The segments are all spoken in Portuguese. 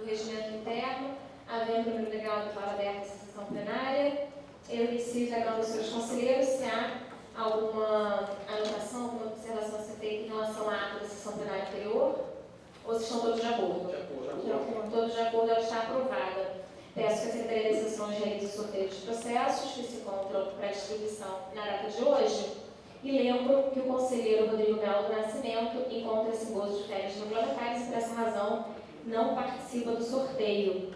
do regimento interno, havendo número legal declarado aberta a sessão plenária. Eu inicio examinando os seus conselheiros se há alguma anotação, alguma observação a ser feita em relação à ata da sessão plenária anterior, ou se estão todos de acordo? De acordo. Todos de acordo, ela está aprovada. Peço que a Secretaria das Sessões realize o sorteio dos processos que se encontram para distribuição na data de hoje. E lembro que o conselheiro Rodrigo Melo do Nascimento encontra-se em gozo de férias regulamentares e, por essa razão, não participa do sorteio.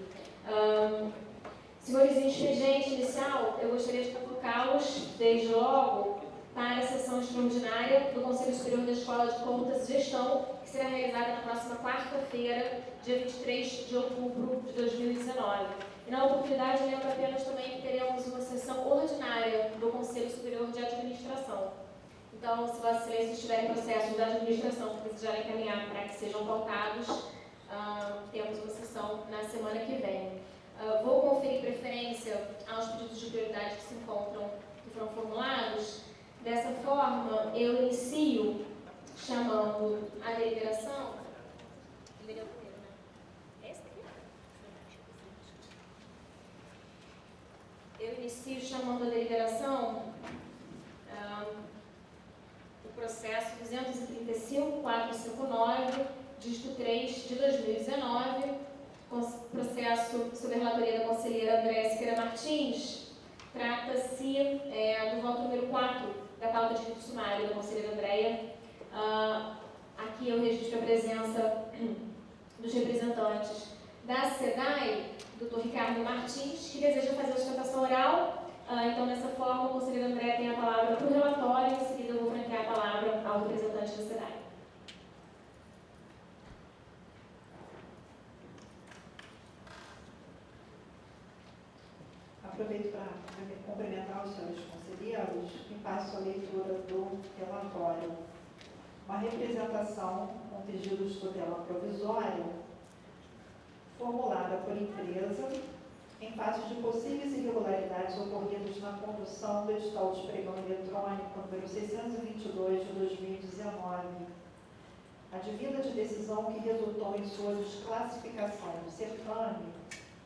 Senhores expediente inicial, eu gostaria de convocá-los, desde logo, para a sessão extraordinária do Conselho Superior da Escola de Contas e Gestão, que será realizada na próxima quarta-feira, dia 23 de outubro de 2019. E na oportunidade, lembro apenas também que teremos uma sessão ordinária do Conselho Superior de Administração. Então, se Vossa Excelência estiver em processo de administração que desejarem encaminhar para que sejam pautados, temos uma sessão na semana que vem. Vou conferir preferência aos pedidos de prioridade que se encontram, que foram formulados. Dessa forma, eu inicio chamando a deliberação. Eu inicio chamando a deliberação o processo 235.459, dígito 3 de 2019, processo sob a relatoria da conselheira Andréa Siqueira Martins. Trata-se do voto número 4 da pauta de rito sumário da conselheira Andréa. Aqui eu registro a presença dos representantes da SEDAI, Dr. Ricardo Martins, que deseja fazer a sustentação oral. Então, dessa forma, o conselheiro André tem a palavra para o relatório, e em seguida eu vou franquear a palavra ao representante da SEDAI. Aproveito para cumprimentar os senhores conselheiros e passo a leitura do relatório. Uma representação com pedido de tutela provisória formulada por empresa em face de possíveis irregularidades ocorridas na condução do edital de pregão eletrônico número 622 de 2019. Advinda de decisão que resultou em sua desclassificação do certame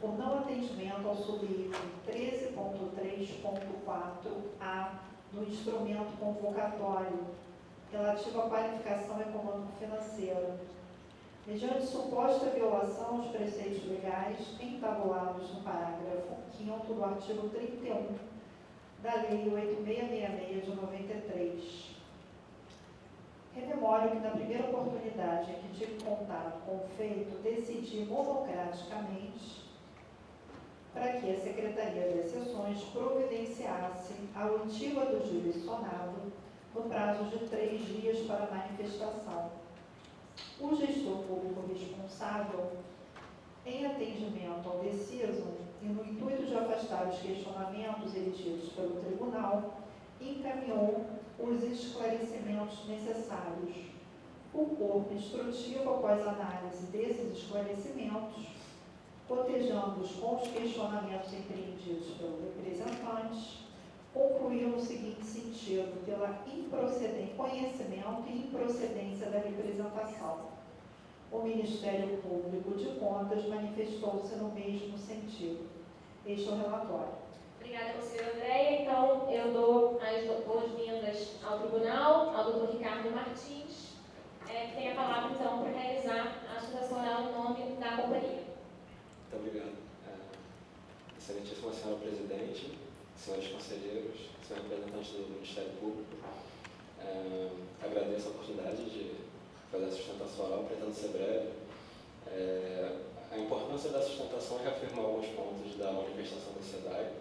por não atendimento ao subitem 13.3.4a do instrumento convocatório relativo à qualificação econômico-financeira, mediante suposta violação aos preceitos legais entabulados no parágrafo 5º do artigo 31 da Lei 8666 de 93. Rememoro que na primeira oportunidade em que tive contato com o feito, decidi monocraticamente para que a Secretaria das Sessões providenciasse a oitiva do jurisdicionado no prazo de 3 dias para manifestação. O gestor público responsável, em atendimento ao deciso e no intuito de afastar os questionamentos emitidos pelo tribunal, encaminhou os esclarecimentos necessários. O corpo instrutivo, após análise desses esclarecimentos, cotejando-os com os questionamentos empreendidos pelo representante, concluiu no seguinte sentido: pela conhecimento e improcedência da representação. O Ministério Público de Contas manifestou-se no mesmo sentido. Este é o relatório. Obrigada, conselheira Andréia. Então, eu dou as boas-vindas ao tribunal, ao Dr. Ricardo Martins, que tem a palavra, então, para realizar a sustentação oral em nome da companhia. Muito obrigado. Excelentíssima senhora presidente, senhores conselheiros, senhor representante do Ministério Público, agradeço a oportunidade de fazer a sustentação oral, pretendo ser breve. A importância da sustentação é reafirmar alguns pontos da manifestação da SEDAI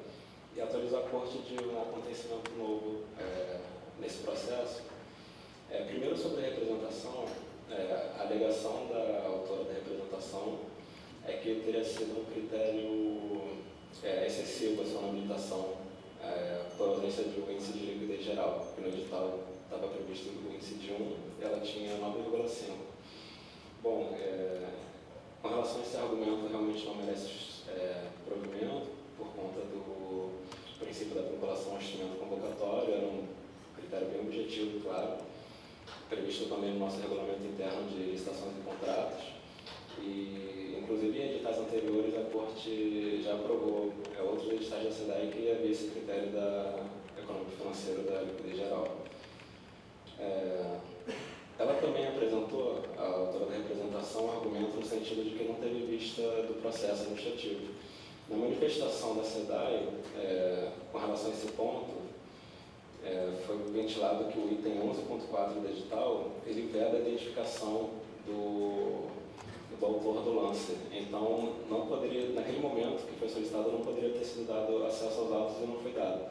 e atualizo a Corte de um acontecimento novo nesse processo. Primeiro, sobre a representação, a alegação da autora da representação é que teria sido um critério excessivo a sua habilitação por ausência de um índice de liquidez geral, porque no edital estava previsto o índice de 1 e ela tinha 9,5. Bom, com relação a esse argumento, realmente não merece provimento por conta do princípio da vinculação ao instrumento convocatório, era um critério bem objetivo, claro, previsto também no nosso regulamento interno de licitações e contratos, e inclusive em editais anteriores, a Corte já aprovou outros editais da SEDAI que havia esse critério da econômico-financeiro da liquidez geral. Ela também apresentou, a autora da representação, um argumento no sentido de que não teve vista do processo administrativo. Na manifestação da SEDAI, com relação a esse ponto, foi ventilado que o item 11.4 do edital, ele veda a identificação do autor do lance. Então, não poderia, naquele momento que foi solicitado, não poderia ter sido dado acesso aos autos e não foi dado.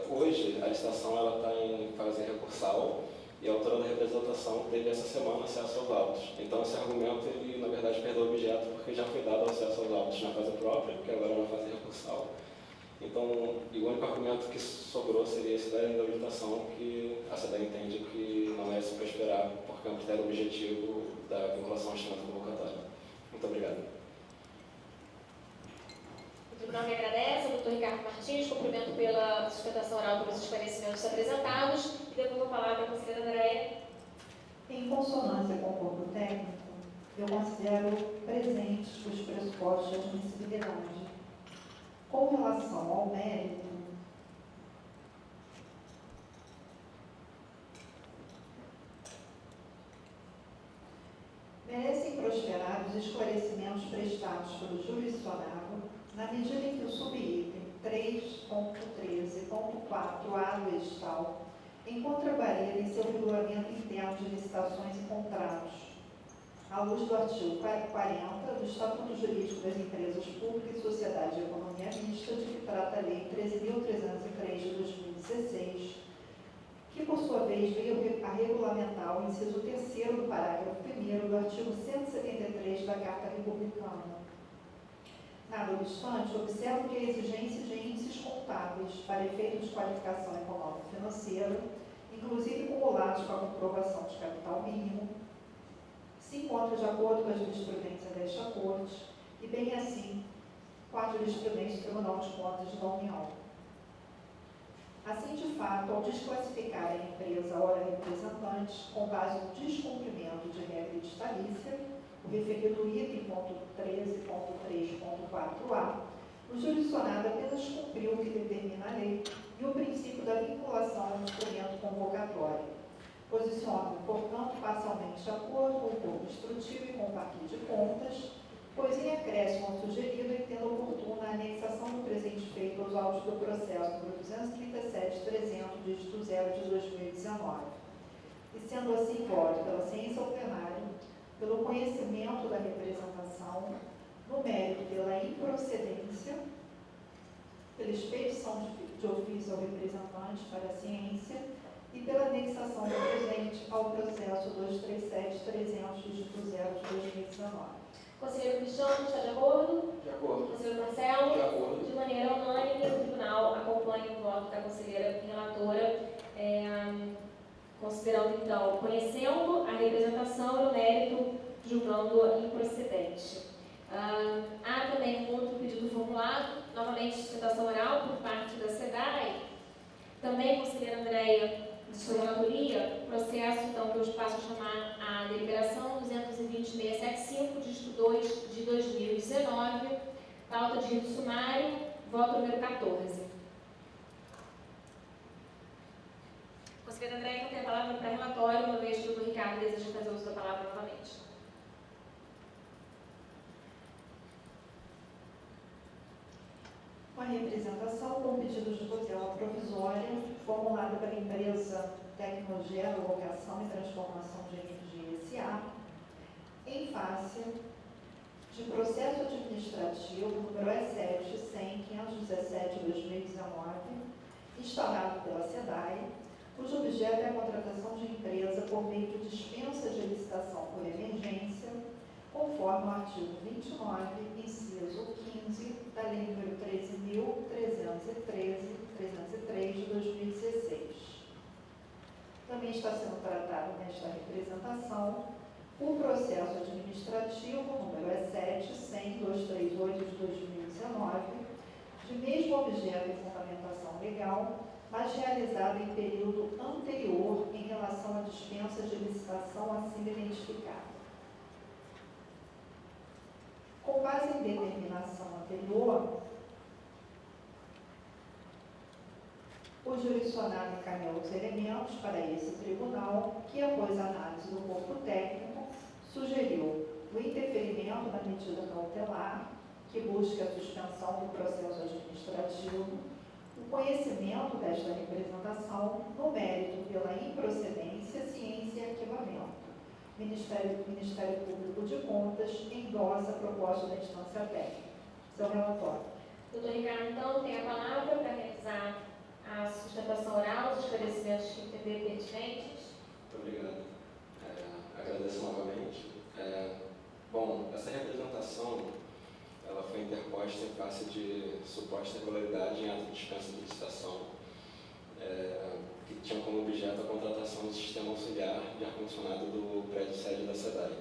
Hoje, a licitação está em fase recursal e a autora da representação teve essa semana acesso aos autos. Então, esse argumento, ele, na verdade, perdeu o objeto porque já foi dado acesso aos autos na fase própria, porque agora é na fase recursal. Então, e o único argumento que sobrou seria esse da inabilitação, que a SEDAI entende que não é isso para esperar, porque é um critério objetivo da vinculação ao instrumento convocatório. Muito obrigado. O tribunal me agradece, o Dr. Ricardo Martins, cumprimento pela sustentação oral pelos esclarecimentos apresentados e devolvo a palavra à conselheira Andréia. Em consonância com o corpo técnico, eu considero presentes os pressupostos de admissibilidade. Com relação ao mérito, merecem prosperar os esclarecimentos prestados pelo jurisdicionado na medida em que o subitem 3.13.4a do edital encontra barreira em seu regulamento interno de licitações e contratos, à luz do artigo 40 do Estatuto Jurídico das Empresas Públicas e Sociedade de Economia Mista, de que trata a Lei 13.303 de 2016, que, por sua vez, veio a regulamentar o inciso 3º do parágrafo 1º do artigo 173 da Carta Republicana. Nada obstante, observo que a exigência de índices contábeis para efeito de qualificação econômico-financeira, inclusive cumulados com a comprovação de capital mínimo, se encontra de acordo com a jurisprudência desta Corte e, bem assim, com a jurisprudência do Tribunal de Contas da União. Assim, de fato, ao desclassificar a empresa ora representante com base no descumprimento de regra editalícia, o referido item .13.3.4a, o jurisdicionado apenas cumpriu o que determina a lei e o princípio da vinculação ao instrumento convocatório. Posiciona, portanto, parcialmente de acordo com o corpo instrutivo e com o partido de contas, pois em acréscimo ao sugerido, entendo oportuna a anexação do presente feito aos autos do processo número 237.300, dígito 0 de 2019. E sendo assim, voto pela ciência ao plenário, pelo conhecimento da representação, no mérito pela improcedência, pela expedição de ofício ao representante para a ciência e pela anexação do presente ao processo 237.300, dígito 0 de 2019. Conselheiro Cristiano, está de acordo? De acordo. Conselheiro Marcelo? De acordo. De maneira unânime, o tribunal acompanha o voto da conselheira relatora, considerando, então, conhecendo a representação e o mérito, julgando improcedente. Há também um outro pedido formulado, novamente de sustentação oral por parte da SEDAI. Também, conselheira Andréia, de sua relatoria, processo, então, que eu passo a chamar a deliberação 220.675, dígito 2 de 2019, pauta de rito sumário, voto número 14. Conselheira Andréia, não tem a palavra para relatório, uma vez que o doutor Ricardo deseja fazer uso da palavra novamente. Uma representação com pedido de tutela provisória formulada pela empresa Tecnologia, Alocação e Transformação de Energia S.A., em face de processo administrativo número E7-100-517/2019, instaurado pela SEDAI, cujo objeto é a contratação de empresa por meio de dispensa de licitação por emergência, conforme o artigo 29, inciso 15 da Lei nº 13.303 de 2016. Também está sendo tratado nesta representação o processo administrativo número E7-100-238 de 2019, de mesmo objeto e fundamentação legal, mas realizado em período anterior em relação à dispensa de licitação acima identificada. Com base determinação anterior, o jurisdicionado encaminhou os elementos para esse tribunal, que, após análise do corpo técnico, sugeriu o interferimento na medida cautelar, que busca a suspensão do processo administrativo, o conhecimento desta representação no mérito pela improcedência, ciência e arquivamento. Ministério Público de Contas endossa a proposta da instância técnica. Seu relatório. Doutor Ricardo, então, tem a palavra para realizar a sustentação oral, os esclarecimentos que entender pertinentes. Muito obrigado. Agradeço novamente. Bom, essa representação ela foi interposta em face de suposta irregularidade em ato de dispensa de licitação, que tinha como objeto a contratação do sistema auxiliar de ar-condicionado do prédio sede da SEDAI.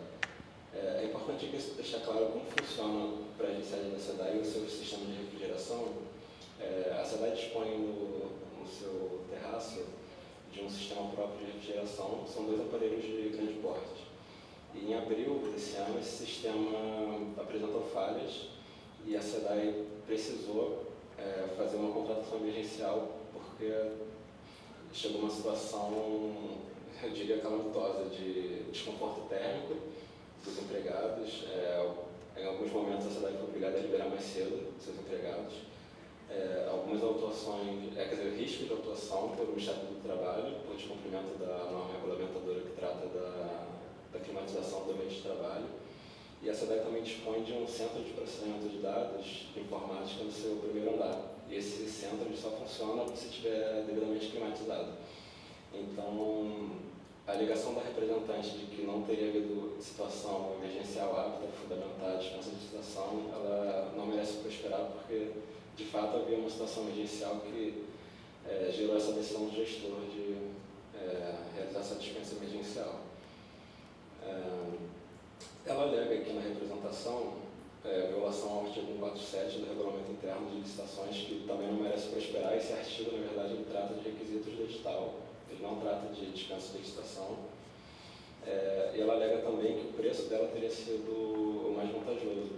É importante deixar claro como funciona o prédio sede da SEDAI e o seu sistema de refrigeração. A SEDAI dispõe no seu terraço de um sistema próprio de refrigeração, são 2 aparelhos de grande porte. E em abril desse ano, esse sistema apresentou falhas e a SEDAI precisou fazer uma contratação emergencial porque chegou uma situação, eu diria, calamitosa de desconforto térmico dos empregados. Em alguns momentos a SEDAI foi obrigada a liberar mais cedo seus empregados. Algumas autuações, risco de autuação pelo Ministério do Trabalho, por descumprimento da norma regulamentadora que trata da climatização do ambiente de trabalho. E a SEDAI também dispõe de um centro de processamento de dados de informática no seu primeiro andar. E esse centro só funciona se estiver devidamente climatizado. Então, a alegação da representante de que não teria havido situação emergencial apta a fundamentar a dispensa de licitação, ela não merece prosperar, porque, de fato, havia uma situação emergencial que gerou essa decisão do gestor de realizar essa dispensa emergencial. Ela alega aqui na representação violação ao artigo 147 do Regulamento Interno de Licitações, que também não merece prosperar. Esse artigo, na verdade, ele trata de requisitos do edital, ele não trata de dispensa de licitação. E ela alega também que o preço dela teria sido o mais vantajoso.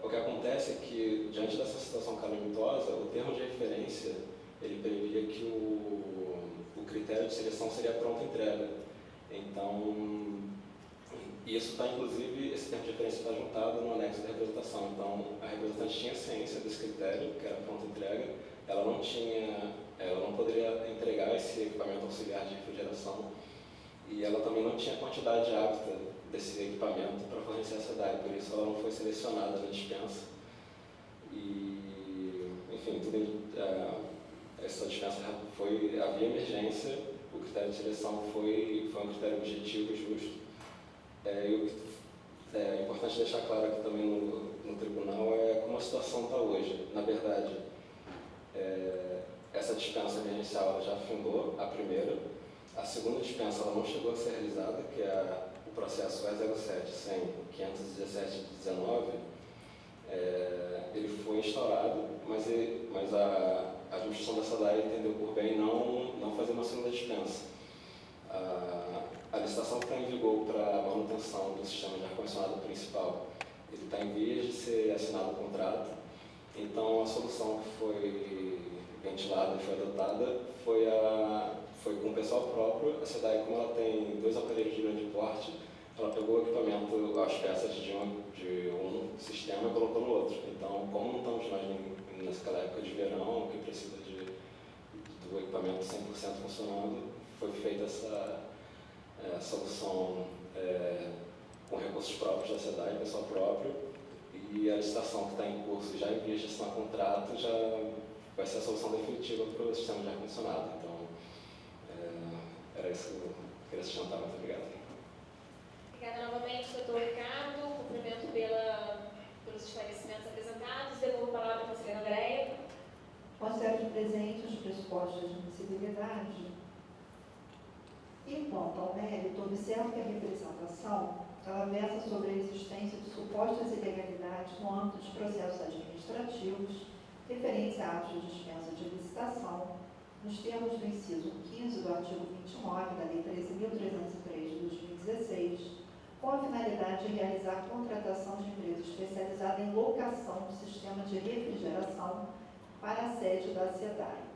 O que acontece é que, diante dessa situação calamitosa, o termo de referência, ele previa que o critério de seleção seria pronta entrega. Então, isso está, inclusive, esse termo de referência está juntado no anexo da representação. Então, a representante tinha ciência desse critério, que era pronta entrega, ela não poderia entregar esse equipamento auxiliar de refrigeração, e ela também não tinha quantidade apta desse equipamento para fornecer a SEDAI, por isso ela não foi selecionada na dispensa. E, enfim, essa dispensa havia emergência, o critério de seleção foi um critério objetivo e justo. É importante deixar claro aqui também no tribunal como a situação está hoje. Na verdade, essa dispensa emergencial ela já findou, a primeira. A segunda dispensa ela não chegou a ser realizada, que é o processo E07-100-517-19. Ele foi instaurado, mas a administração da SEDAI entendeu por bem não fazer uma segunda dispensa. A licitação que está em vigor para a manutenção do sistema de ar-condicionado principal, ele está em vias de ser assinado o contrato. Então, a solução que foi ventilada e foi adotada foi com o pessoal próprio. A SEDAI, como ela tem 2 aparelhos de grande porte, ela pegou o equipamento, as peças de um sistema e colocou no outro. Então, como não estamos mais naquela época de verão, que precisa do equipamento 100% funcionando, foi feita essa solução com recursos próprios da SEDAI, pessoal próprio, e a licitação que está em curso, já em vias de assinar contrato, já vai ser a solução definitiva para o sistema de ar-condicionado. Então, era isso que eu queria sustentar. Muito obrigado. Obrigada novamente, doutor Ricardo. Cumprimento pelos esclarecimentos apresentados. Devolvo a palavra à conselheira Andréia. Considero de presente os pressupostos de admissibilidade. E quanto ao mérito, observo que a representação ela versa sobre a existência de supostas ilegalidades no âmbito de processos administrativos referentes a atos de dispensa de licitação, nos termos do inciso 15 do artigo 29 da Lei 13.303 de 2016, com a finalidade de realizar contratação de empresa especializada locação do sistema de refrigeração para a sede da SEDAI.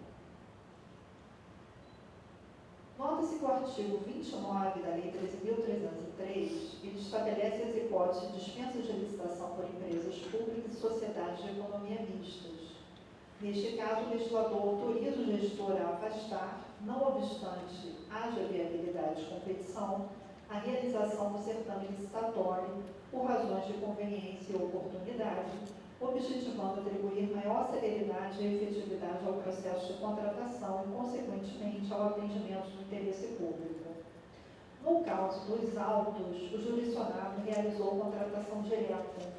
Nota-se que o artigo 29 da Lei 13.303 ele estabelece as hipóteses de dispensa de licitação por empresas públicas e sociedades de economia mistas. Neste caso, o legislador autoriza o gestor a afastar, não obstante haja viabilidade de competição, a realização do certame licitatório por razões de conveniência e oportunidade, objetivando atribuir maior celeridade e efetividade ao processo de contratação e, consequentemente, ao atendimento do interesse público. No caso dos autos, o jurisdicionado realizou contratação direta.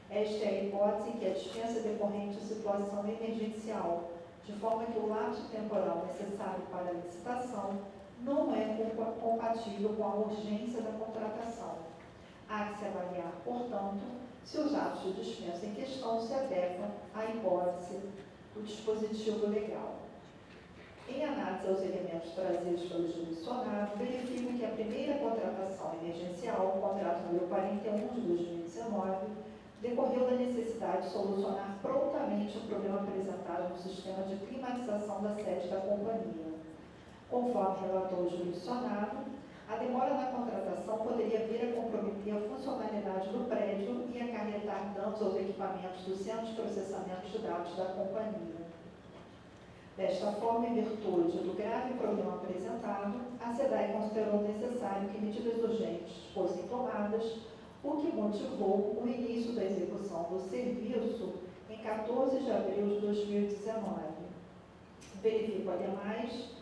Esta é a hipótese em que a dispensa decorrente de situação emergencial, de forma que o lapso temporal necessário para a licitação não é compatível com a urgência da contratação. Há que se avaliar, portanto, se os atos de dispensa em questão se adequam à hipótese do dispositivo legal. Em análise aos elementos trazidos pelo jurisdicionado, verifico que a primeira contratação emergencial, o contrato número 41 de 2019, decorreu da necessidade de solucionar prontamente o problema apresentado no sistema de climatização da sede da companhia. Conforme relatou o jurisdicionado, a demora na contratação poderia vir a comprometer a funcionalidade do prédio e acarretar danos aos equipamentos do centro de processamento de dados da companhia. Desta forma, em virtude do grave problema apresentado, a SEDAI considerou necessário que medidas urgentes fossem tomadas, o que motivou o início da execução do serviço em 14 de abril de 2019. Verifico, ademais,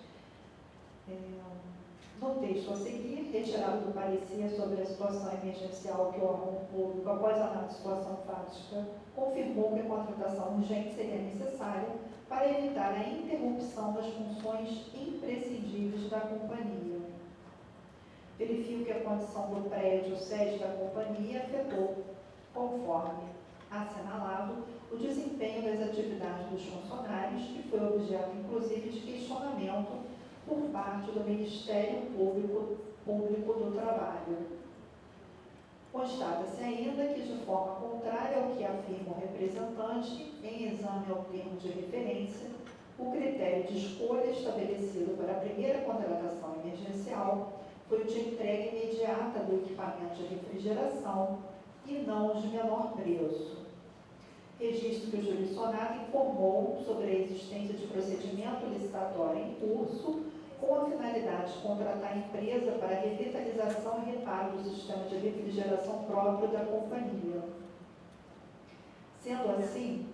no texto a seguir, retirado do parecer sobre a situação emergencial que o órgão público, após a análise de situação fática, confirmou que a contratação urgente seria necessária para evitar a interrupção das funções imprescindíveis da companhia. Verifico que a condição do prédio sede da companhia afetou, conforme assinalado, o desempenho das atividades dos funcionários, que foi objeto, inclusive, de questionamento por parte do Ministério Público do Trabalho. Constata-se ainda que, de forma contrária ao que afirma o representante, em exame ao termo de referência, o critério de escolha estabelecido para a primeira contratação emergencial foi o de entrega imediata do equipamento de refrigeração e não o de menor preço. Registro que o jurisdicionado informou sobre a existência de procedimento licitatório em curso com a finalidade de contratar a empresa para a revitalização e reparo do sistema de refrigeração próprio da companhia. Sendo assim,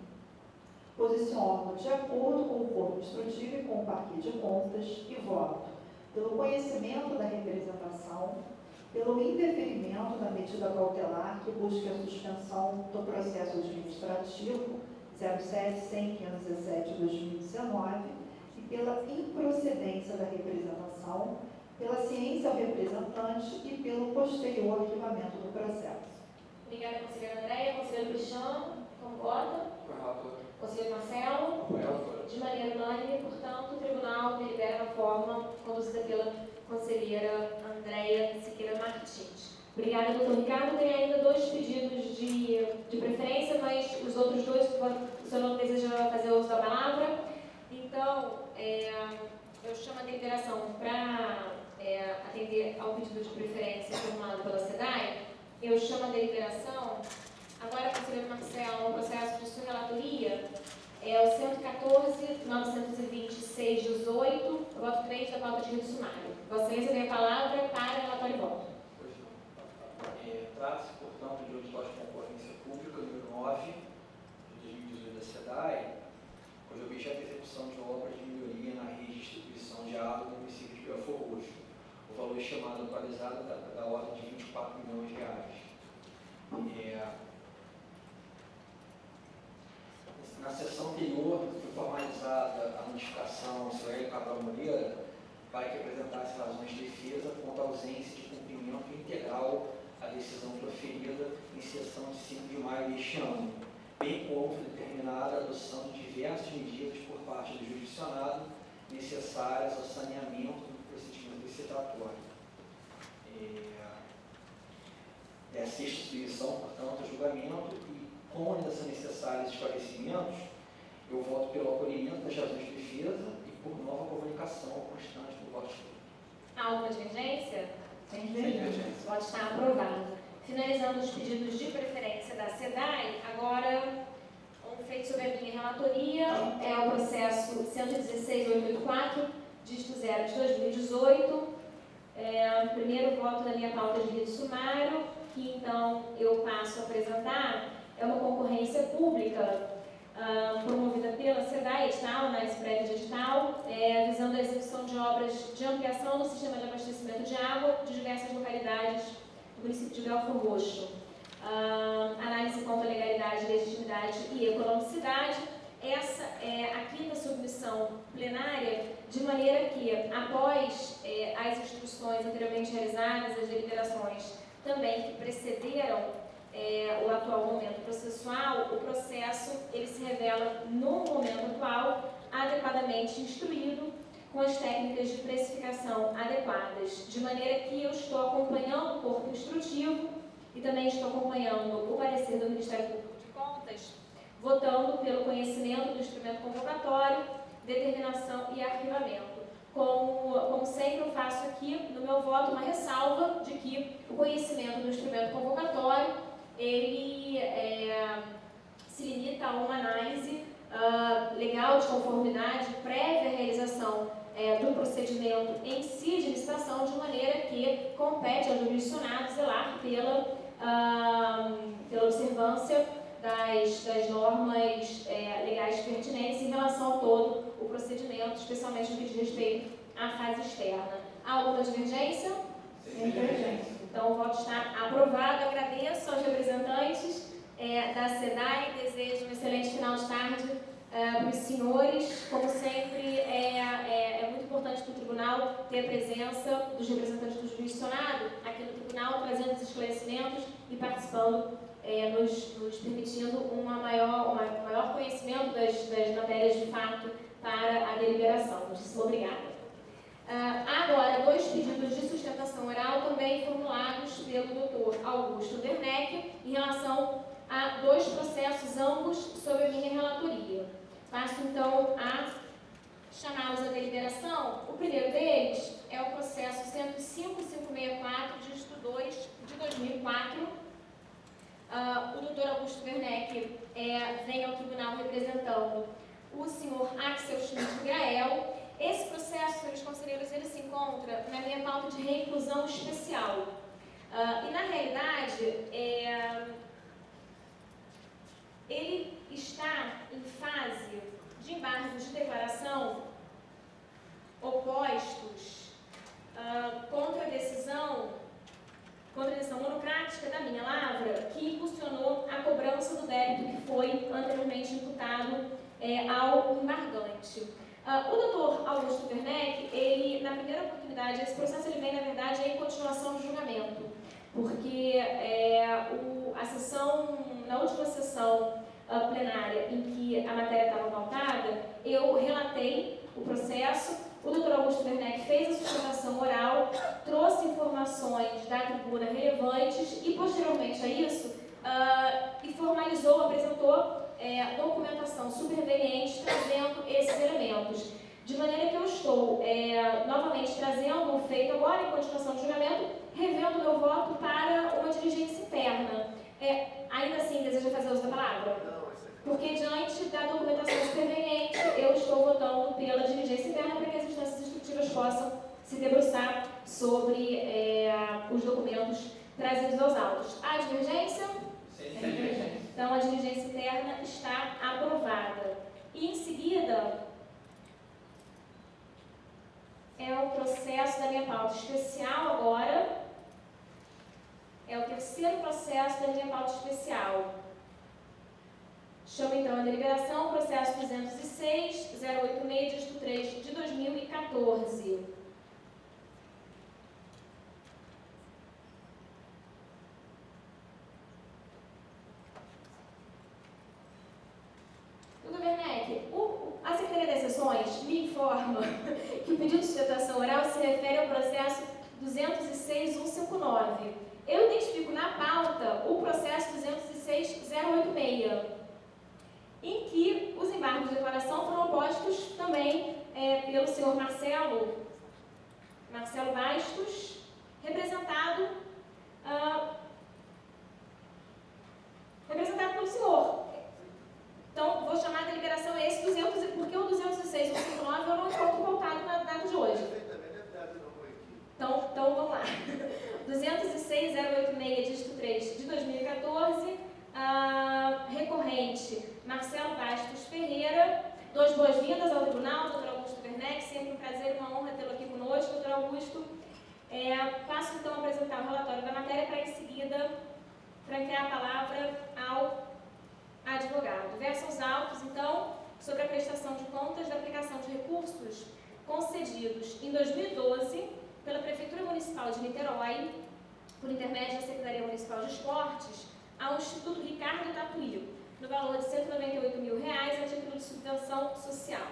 posiciono de acordo com o corpo instrutivo e com o parquê de contas e voto pelo conhecimento da representação, pelo indeferimento da medida cautelar que busca a suspensão do processo administrativo 07.100.517/2019 e pela improcedência da representação, pela ciência ao representante e pelo posterior arquivamento do processo. Obrigada, conselheira Andréia. Conselheiro Cristiano, concorda? Conselheiro Marcelo? De maneira unânime, portanto, o tribunal delibera na forma conduzida pela conselheira Andréia Siqueira Martins. Obrigada, doutor Ricardo. Tem ainda 2 pedidos de preferência, mas os outros 2, o senhor não deseja fazer uso da palavra. Então, eu chamo a deliberação para atender ao pedido de preferência formulado pela SEDAI. Eu chamo a deliberação. Agora, conselheiro Marcelo, no processo de sua relatoria, é o 114.926/18, voto 3 da pauta de rito sumário. Vossa Excelência tem a palavra para relatório e voto. Trata-se, portanto, de auditório de concorrência pública número 9, de 2018 da SEDAI, cujo objeto é a execução de obras de melhoria na rede de distribuição de água no município de Belfort Roxo. O valor estimado atualizado da ordem de R$24 milhões. Na sessão anterior, foi formalizada a notificação ao Sr. Cabral Moreira para que apresentasse razões de defesa quanto à ausência de cumprimento integral à decisão proferida em sessão de 5 de maio deste ano, bem como determinada a adoção de diversas medidas por parte do jurisdicionado necessárias ao saneamento do procedimento licitatório. Dessa instituição, portanto, o julgamento e com essa necessidade pelo acolhimento das razões de defesa e por nova comunicação constante do voto. Alguma divergência? Sem divergência. Pode estar aprovado. Finalizando os pedidos de preferência da SEDAI, agora um feito sobre a minha relatoria é o processo 116.884, dígito 0 de 2018. O primeiro voto da minha pauta de rito sumário, que então eu passo a apresentar, é uma concorrência pública promovida pela SEDAI, edital, análise prévia de edital, visando a execução de obras de ampliação do sistema de abastecimento de água de diversas localidades do município de Belford Roxo. Análise quanto à legalidade, legitimidade e economicidade. Essa é a quinta submissão plenária, de maneira que, após as instruções anteriormente realizadas, as deliberações também que precederam o atual momento processual, o processo ele se revela, no momento atual, adequadamente instruído, com as técnicas de precificação adequadas, de maneira que eu estou acompanhando o corpo instrutivo e também estou acompanhando o parecer do Ministério Público de Contas, votando pelo conhecimento do instrumento convocatório, determinação e arquivamento. Como sempre eu faço aqui no meu voto uma ressalva de que o conhecimento do instrumento convocatório ele se limita a uma análise legal de conformidade prévia à realização do procedimento em si de licitação, de maneira que compete ao jurisdicionado zelar pela observância das normas legais pertinentes em relação a todo o procedimento, especialmente no que diz respeito à fase externa. Há alguma divergência? Sem divergência. Então, o voto está aprovado. Agradeço aos representantes da SEDAI, desejo um excelente final de tarde para os senhores. Como sempre, é muito importante para o tribunal ter a presença dos representantes do jurisdicionado aqui no tribunal, trazendo os esclarecimentos e participando, nos permitindo um maior conhecimento das matérias de fato para a deliberação. Muitíssimo obrigada. Agora, 2 pedidos de sustentação oral também formulados pelo Dr. Augusto Werneck em relação a 2 processos, ambos sob a minha relatoria. Passo então a chamá-los à deliberação. O primeiro deles é o processo 105.564, dígito 2 de 2004. O Dr. Augusto Werneck vem ao tribunal representando o senhor Axel Schmidt-Grael. Esse processo, senhores conselheiros, ele se encontra na minha pauta de reinclusão especial. E, na realidade, ele está em fase de embargos de declaração opostos contra a decisão monocrática da minha lavra, que impulsionou a cobrança do débito que foi anteriormente imputado ao embargante. O doutor Augusto Werneck, ele, na primeira oportunidade, esse processo ele vem, na verdade, em continuação do julgamento, porque na última sessão plenária em que a matéria estava pautada, eu relatei o processo, o doutor Augusto Werneck fez a sustentação oral, trouxe informações da tribuna relevantes e, posteriormente a isso, e formalizou, apresentou documentação superveniente trazendo esses elementos. De maneira que eu estou novamente trazendo um feito agora, em continuação do julgamento, revendo meu voto para uma diligência interna. Ainda assim, deseja fazer uso da palavra? Porque, diante da documentação superveniente, eu estou votando pela diligência interna para que as instâncias instrutivas possam se debruçar sobre os documentos trazidos aos autos. Há divergência? Sem divergência. Então, a diligência interna está aprovada. E, em seguida, é o processo da minha pauta especial agora. É o terceiro processo da minha pauta especial. Chamo, então, a deliberação, processo 206.086, dígito 3 de 2014. Doutor Werneck, a Secretaria das Sessões me informa que o pedido de sustentação oral se refere ao processo 206.159. Eu identifico na pauta o processo 206.086, em que os embargos de declaração foram postos também pelo senhor Marcelo Bastos, representado pelo senhor. Então, vou chamar a deliberação esse 200, porque o 206 e o 59 eu não encontro pautado na data de hoje. Então vamos lá. 206.086, dígito 3, de 2014, recorrente Marcelo Bastos Ferreira. Duas boas-vindas ao tribunal, doutor Augusto Werneck, sempre um prazer e uma honra tê-lo aqui conosco, doutor Augusto. Passo então a apresentar o relatório da matéria para, em seguida, franquear a palavra ao advogado. Verso aos autos, então, sobre a prestação de contas da aplicação de recursos concedidos em 2012 pela Prefeitura Municipal de Niterói, por intermédio da Secretaria Municipal de Esportes, ao Instituto Ricardo Tatuí, no valor de R$ 198.000 a título de subvenção social.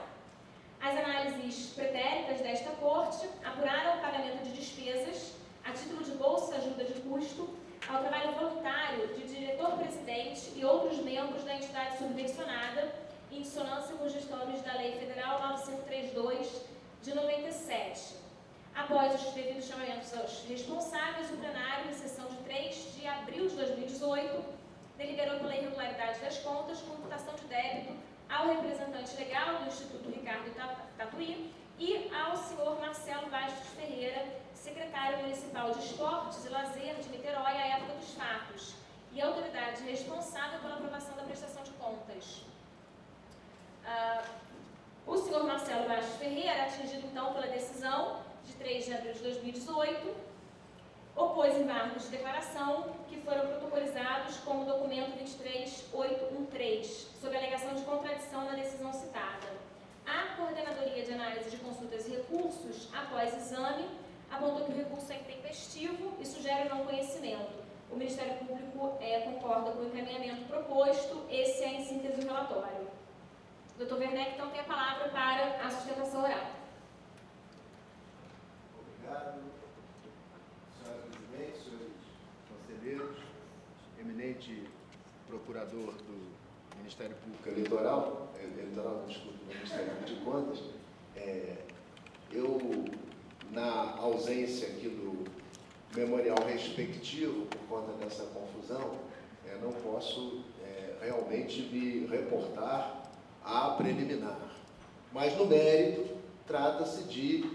As análises pretéritas desta Corte apuraram o pagamento de despesas a título de bolsa ajuda de custo ao trabalho voluntário de diretor-presidente e outros membros da entidade subvencionada, em dissonância com os ditames da Lei Federal 9532 de 97. Após os devidos chamamentos aos responsáveis, o plenário, em sessão de 3 de abril de 2018, deliberou pela irregularidade das contas com imputação de débito ao representante legal do Instituto Ricardo Tatuí e ao senhor Marcelo Bastos Ferreira, secretário municipal de Esportes e Lazer de Niterói à época dos fatos, e autoridade responsável pela aprovação da prestação de contas. O senhor Marcelo Bastos Ferreira, atingido então pela decisão de 3 de abril de 2018, opôs embargos de declaração que foram protocolizados como documento 23813, sob a alegação de contradição na decisão citada. A Coordenadoria de Análise de Consultas e Recursos, após exame, apontou que o recurso é intempestivo e sugere o não conhecimento. O Ministério Público concorda com o encaminhamento proposto. Esse é, em síntese, o relatório. Dr. Werneck, então, tem a palavra para a sustentação oral. Obrigado. Senhora Presidente, senhores conselheiros, eminente procurador do Ministério Público Eleitoral, do Ministério Público de Contas, eu, na ausência aqui do memorial respectivo, por conta dessa confusão, não posso realmente me reportar à preliminar. Mas, no mérito, trata-se de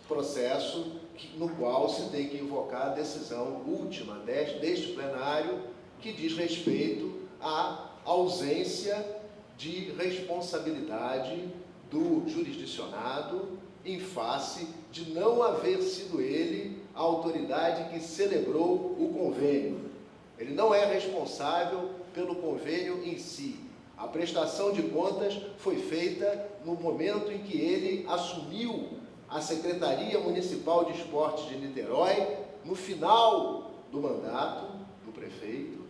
processo no qual se tem que invocar a decisão última deste plenário, que diz respeito à ausência de responsabilidade do jurisdicionado em face de não haver sido ele a autoridade que celebrou o convênio. Ele não é responsável pelo convênio em si. A prestação de contas foi feita no momento em que ele assumiu a Secretaria Municipal de Esportes de Niterói, no final do mandato do prefeito,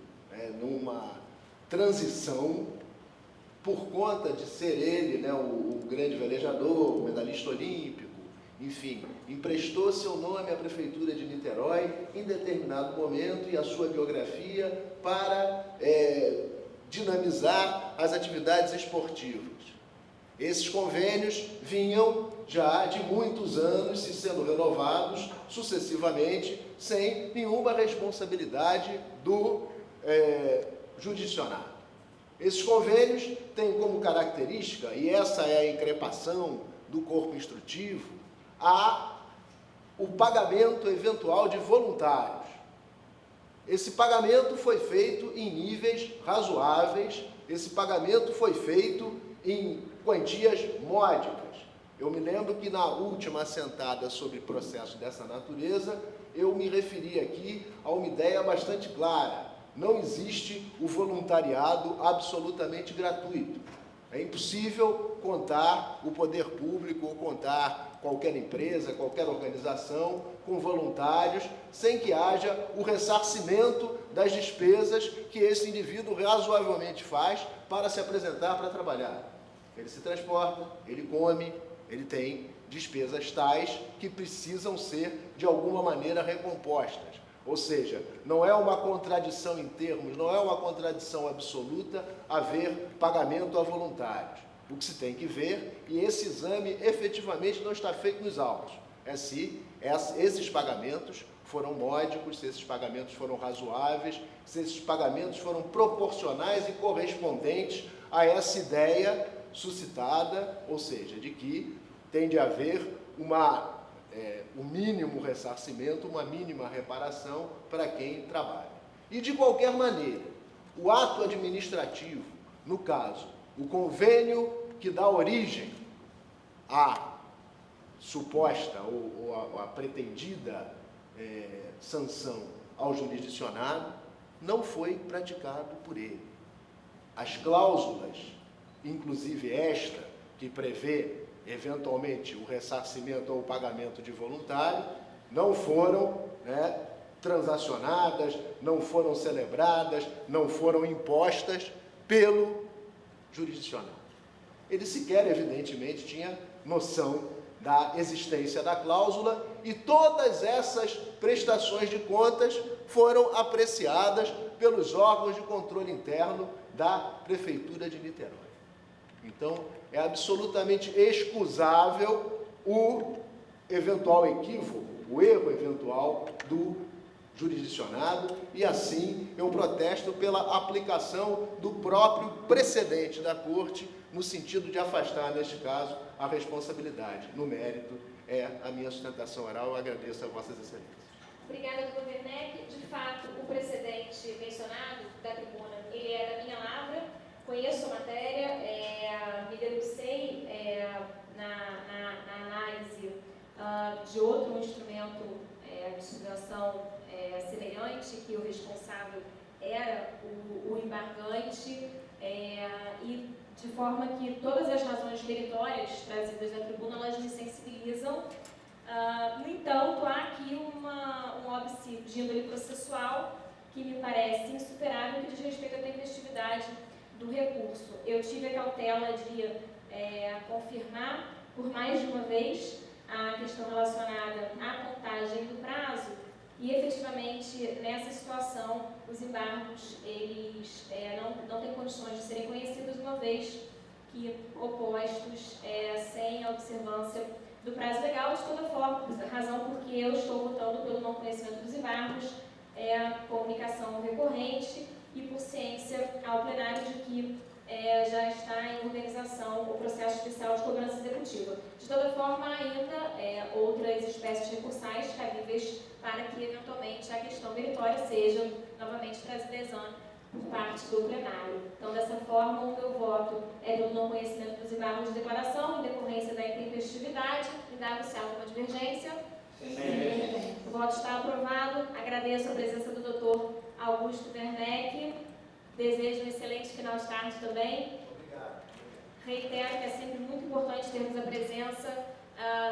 numa transição, por conta de ser ele, o grande velejador, o medalhista olímpico, enfim, emprestou seu nome à Prefeitura de Niterói em determinado momento e a sua biografia para dinamizar as atividades esportivas. Esses convênios vinham já de muitos anos e sendo renovados sucessivamente, sem nenhuma responsabilidade do jurisdicionado. Esses convênios têm como característica, e essa é a increpação do corpo instrutivo, o pagamento eventual de voluntários. Esse pagamento foi feito em níveis razoáveis, esse pagamento foi feito em quantias módicas. Eu me lembro que na última assentada sobre processo dessa natureza, eu me referi aqui a uma ideia bastante clara. Não existe o voluntariado absolutamente gratuito. É impossível contar o poder público ou contar qualquer empresa, qualquer organização com voluntários sem que haja o ressarcimento das despesas que esse indivíduo razoavelmente faz para se apresentar para trabalhar. Ele se transporta, ele come, ele tem despesas tais que precisam ser de alguma maneira recompostas. Ou seja, não é uma contradição em termos, não é uma contradição absoluta haver pagamento a voluntários. O que se tem que ver, e esse exame efetivamente não está feito nos autos, é se esses pagamentos foram módicos, se esses pagamentos foram razoáveis, se esses pagamentos foram proporcionais e correspondentes a essa ideia suscitada, ou seja, de que tem de haver um mínimo ressarcimento, uma mínima reparação para quem trabalha. E de qualquer maneira, o ato administrativo, no caso, o convênio que dá origem à suposta ou a pretendida sanção ao jurisdicionado, não foi praticado por ele. As cláusulas, inclusive esta, que prevê eventualmente o ressarcimento ou o pagamento de voluntário, não foram transacionadas, não foram celebradas, não foram impostas pelo jurisdicionado. Ele sequer, evidentemente, tinha noção da existência da cláusula e todas essas prestações de contas foram apreciadas pelos órgãos de controle interno da Prefeitura de Niterói. Então, é absolutamente excusável o eventual equívoco, o erro eventual do jurisdicionado, e assim eu protesto pela aplicação do próprio precedente da Corte, no sentido de afastar, neste caso, a responsabilidade. No mérito, é a minha sustentação oral. Eu agradeço a Vossas Excelências. Obrigada, doutor Werneck. De fato, o precedente mencionado da tribuna, ele é da minha lavra, conheço a matéria, me debrucei na análise de outro instrumento de subvenção semelhante, que o responsável era o embargante, e de forma que todas as razões meritórias trazidas da tribuna, elas me sensibilizam. No entanto, há aqui um óbice de índole processual que me parece insuperável, que diz respeito à tempestividade do recurso. Eu tive a cautela de confirmar por mais de uma vez a questão relacionada à contagem do prazo e, efetivamente, nessa situação, os embargos, eles não têm condições de serem conhecidos, uma vez que opostos sem a observância do prazo legal. De toda forma, razão porque eu estou votando pelo não conhecimento dos embargos, comunicação recorrente e por ciência ao plenário de que já está em organização o processo especial de cobrança executiva. De toda forma, ainda outras espécies recursais cabíveis para que, eventualmente, a questão meritória seja novamente trazida a exame por parte do plenário. Então, dessa forma, o meu voto é pelo não conhecimento dos embargos de declaração, em decorrência da intempestividade, indago-se alguma divergência. Sim. O voto está aprovado. Agradeço a presença do doutor Augusto Werneck. Desejo um excelente final de tarde também. Obrigado. Reitero que é sempre muito importante termos a presença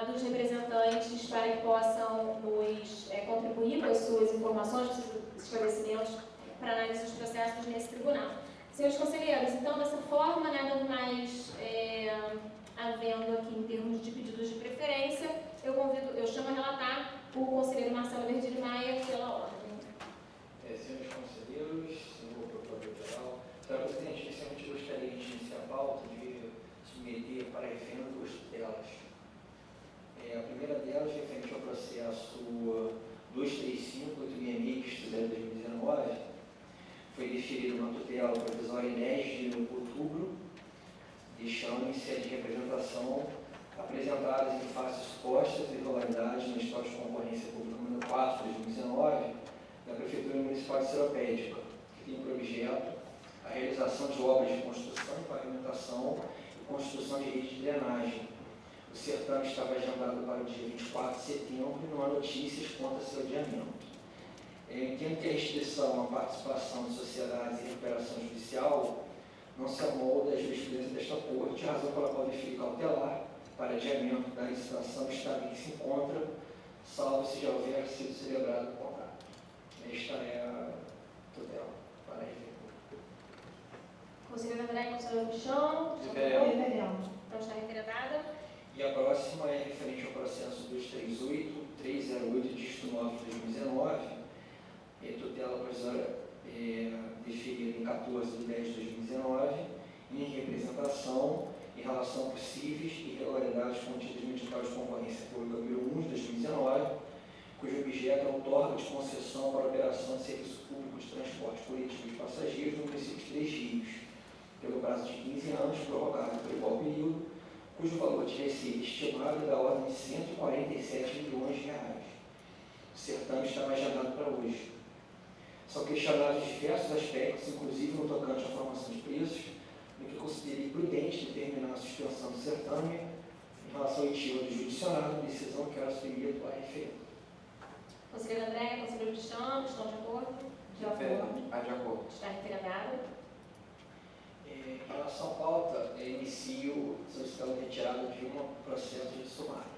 dos representantes para que possam nos contribuir com as suas informações, com os seus esclarecimentos para análise dos processos nesse tribunal. Senhores conselheiros, então, dessa forma, nada mais havendo aqui em termos de pedidos de preferência, eu chamo a relatar o conselheiro Marcelo Verdilho Maia pela ordem. Senhores conselheiros, senhor procurador-geral, senhora presidente, inicialmente gostaria de iniciar a pauta de submeter para referendo duas tutelas. A primeira delas, referente ao processo 235-866-2019, foi deferida uma tutela provisória em 10 de outubro, deixando-se de representação apresentadas em face supostas irregularidades no Estatuto de Concorrência Pública número 4 de 2019 da Prefeitura Municipal de Seropédica, que tem por objeto a realização de obras de construção, pavimentação e construção de rede de drenagem. O certame estava agendado para o dia 24 de setembro e não há notícias quanto a seu adiamento. Eu entendo que a restrição à participação de sociedades em recuperação judicial não se amolda à jurisprudência desta Corte, razão pela qual deferi cautelar para adiamento da licitação estado em que se encontra, salvo se já houver sido celebrado o contrato. Esta é a tutela para referir. Conselheiro André, conselheiro Michão. Referendo. Então, está referendada. E a próxima é referente ao processo 238-308, dígito 9 de 2019, tutela provisória deferida em 14 de 10 de 2019, em representação, em informação possíveis e irregularidades contidas no edital de concorrência pública número 1 de 2019, cujo objeto é o outorga de concessão para a operação de serviço público de transporte coletivo de passageiros no município de Três Rios, pelo prazo de 15 anos, prorrogado por igual período, cujo valor de receita estimado é da ordem de 147 milhões de reais. O certame estava agendado para hoje. São questionados diversos aspectos, inclusive no tocante à formação de preços, no que considerei prudente determinar a suspensão do certame em relação à oitiva do judicionário, decisão que era submetida à referenda. Conselheiro André, conselheiro Cristiano, estão de acordo? De acordo. De acordo. Está referendado. Em relação à pauta, inicio solicitando retirada de um processo de sumário.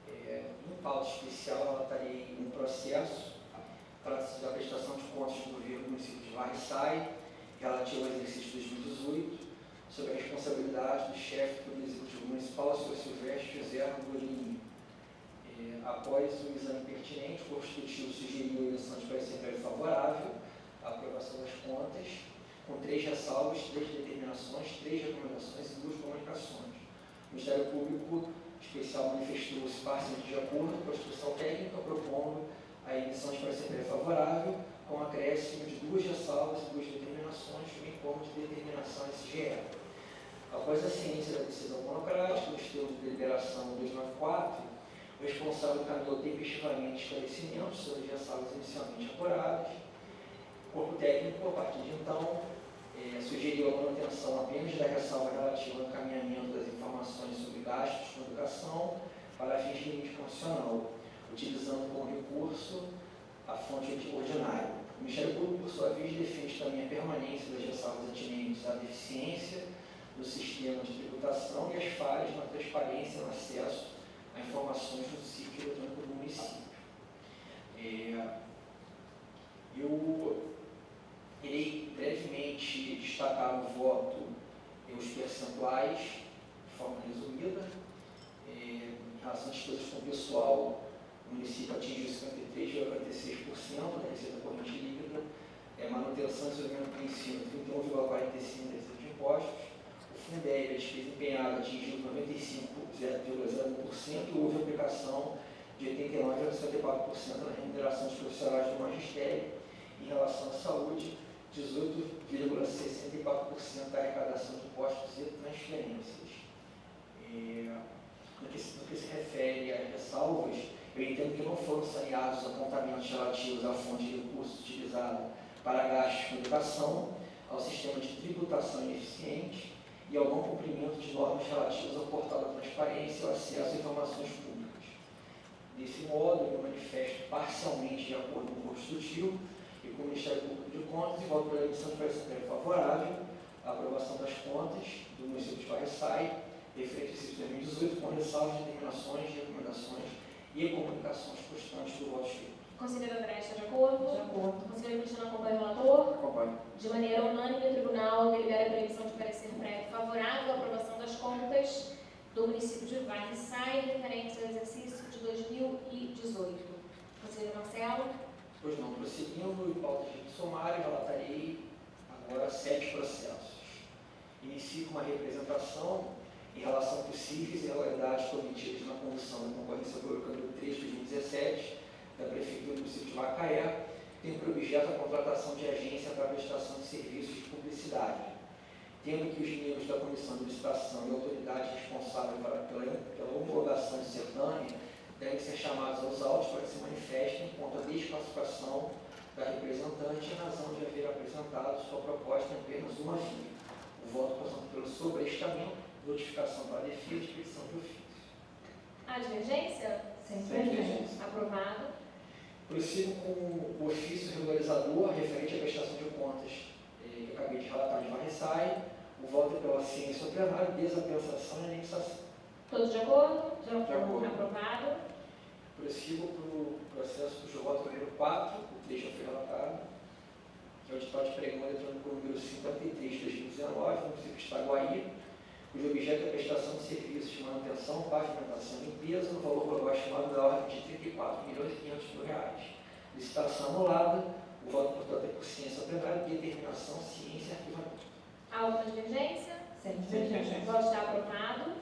Em pauta especial, relatarei um processo para a prestação de contas do governo do município de Varriçai, relativo ao exercício de 2018, sob a responsabilidade do chefe do Executivo Municipal, Sr. Silvestre José Gorini. Após o exame pertinente, o Constitutivo sugeriu a emissão de parecer favorável à aprovação das contas, com 3 ressalvas, 3 determinações, 3 recomendações e 2 comunicações. O Ministério Público Especial manifestou-se parcialmente de acordo com a instrução técnica, propondo a emissão de parecer favorável, com acréscimo de 2 ressalvas e 2 determinações, bem como de determinação SGE. Após a ciência da decisão monocrática, nos termos de deliberação 294, o responsável encaminhou tempestivamente esclarecimentos sobre as ressalvas inicialmente apuradas. O corpo técnico, a partir de então, sugeriu a manutenção apenas da ressalva relativa ao encaminhamento das informações sobre gastos com educação para fins de limite constitucional, utilizando como recurso a fonte ordinária. O Ministério Público, por sua vez, defende também a permanência das ressalvas atinentes à deficiência do sistema de tributação e as falhas na transparência no acesso a informações no sítio eletrônico do município. Eu irei brevemente destacar no voto os percentuais, de forma resumida. Em relação às despesas com pessoal, o município atingiu 53,46% da receita corrente líquida, manutenção e desenvolvimento do ensino, 31,45% da receita de impostos. O Fundeb, a despesa empenhada, atingiu 95,01% e houve aplicação de 89,54% na remuneração dos profissionais do magistério. Em relação à saúde, 18,64% da arrecadação de impostos e transferências. No que se refere a ressalvas, eu entendo que não foram saneados os apontamentos relativos à fonte de recursos utilizada para gastos com educação, ao sistema de tributação ineficiente e ao não cumprimento de normas relativas ao portal da transparência e ao acesso a informações públicas. Desse modo, eu me manifesto parcialmente de acordo com o Constitutivo e com o Ministério Público de Contas e voto pela emissão de parecer favorável à aprovação das contas do município de Varriçai, referente ao exercício de 2018, com ressalvas, determinações, recomendações e comunicações constantes do voto escrito. Conselheiro André, está de acordo? De acordo. Conselheiro Cristiano, acompanha o relator? Acompanho. De maneira unânime, o Tribunal delibera pela emissão de parecer prévio favorável à aprovação das contas do município de Varriçai, referentes ao exercício de 2018. Conselheiro Marcelo? Pois não, prosseguindo, em pauta de sumário, relatarei agora 7 processos. Inicio com uma representação em relação a possíveis irregularidades cometidas na condução da concorrência pública número 3 de 2017 da Prefeitura do município de Macaé, tem por objeto a contratação de agência para a prestação de serviços de publicidade, tendo que os membros da Comissão de Licitação e a autoridade responsável pela homologação do certame devem ser chamados aos autos para que se manifestem quanto à desclassificação da representante em razão de haver apresentado sua proposta em apenas uma via. O voto portanto pelo sobrestamento, notificação para a defesa e petição de ofício. Há divergência? Sem Sem divergência. Aprovado. Prossigo com o ofício regularizador referente à prestação de contas que eu acabei de relatar de Varriçai. O voto é pela ciência ao plenário, desapensação e anexação. Todos de acordo? De acordo. Aprovado. Prossigo para o processo do voto número 4, o trecho foi relatado, que é o edital de pregão eletrônico número 53 de 2019, no município de Itaguaí, cujo objeto é a prestação de serviços de manutenção, pavimentação e limpeza, no valor global estimado da ordem de R$ 34.500.000. Licitação anulada, o voto, portanto, é por ciência plenária, determinação, ciência e arquivamento. Há outra divergência? Sem divergência. Voto está aprovado.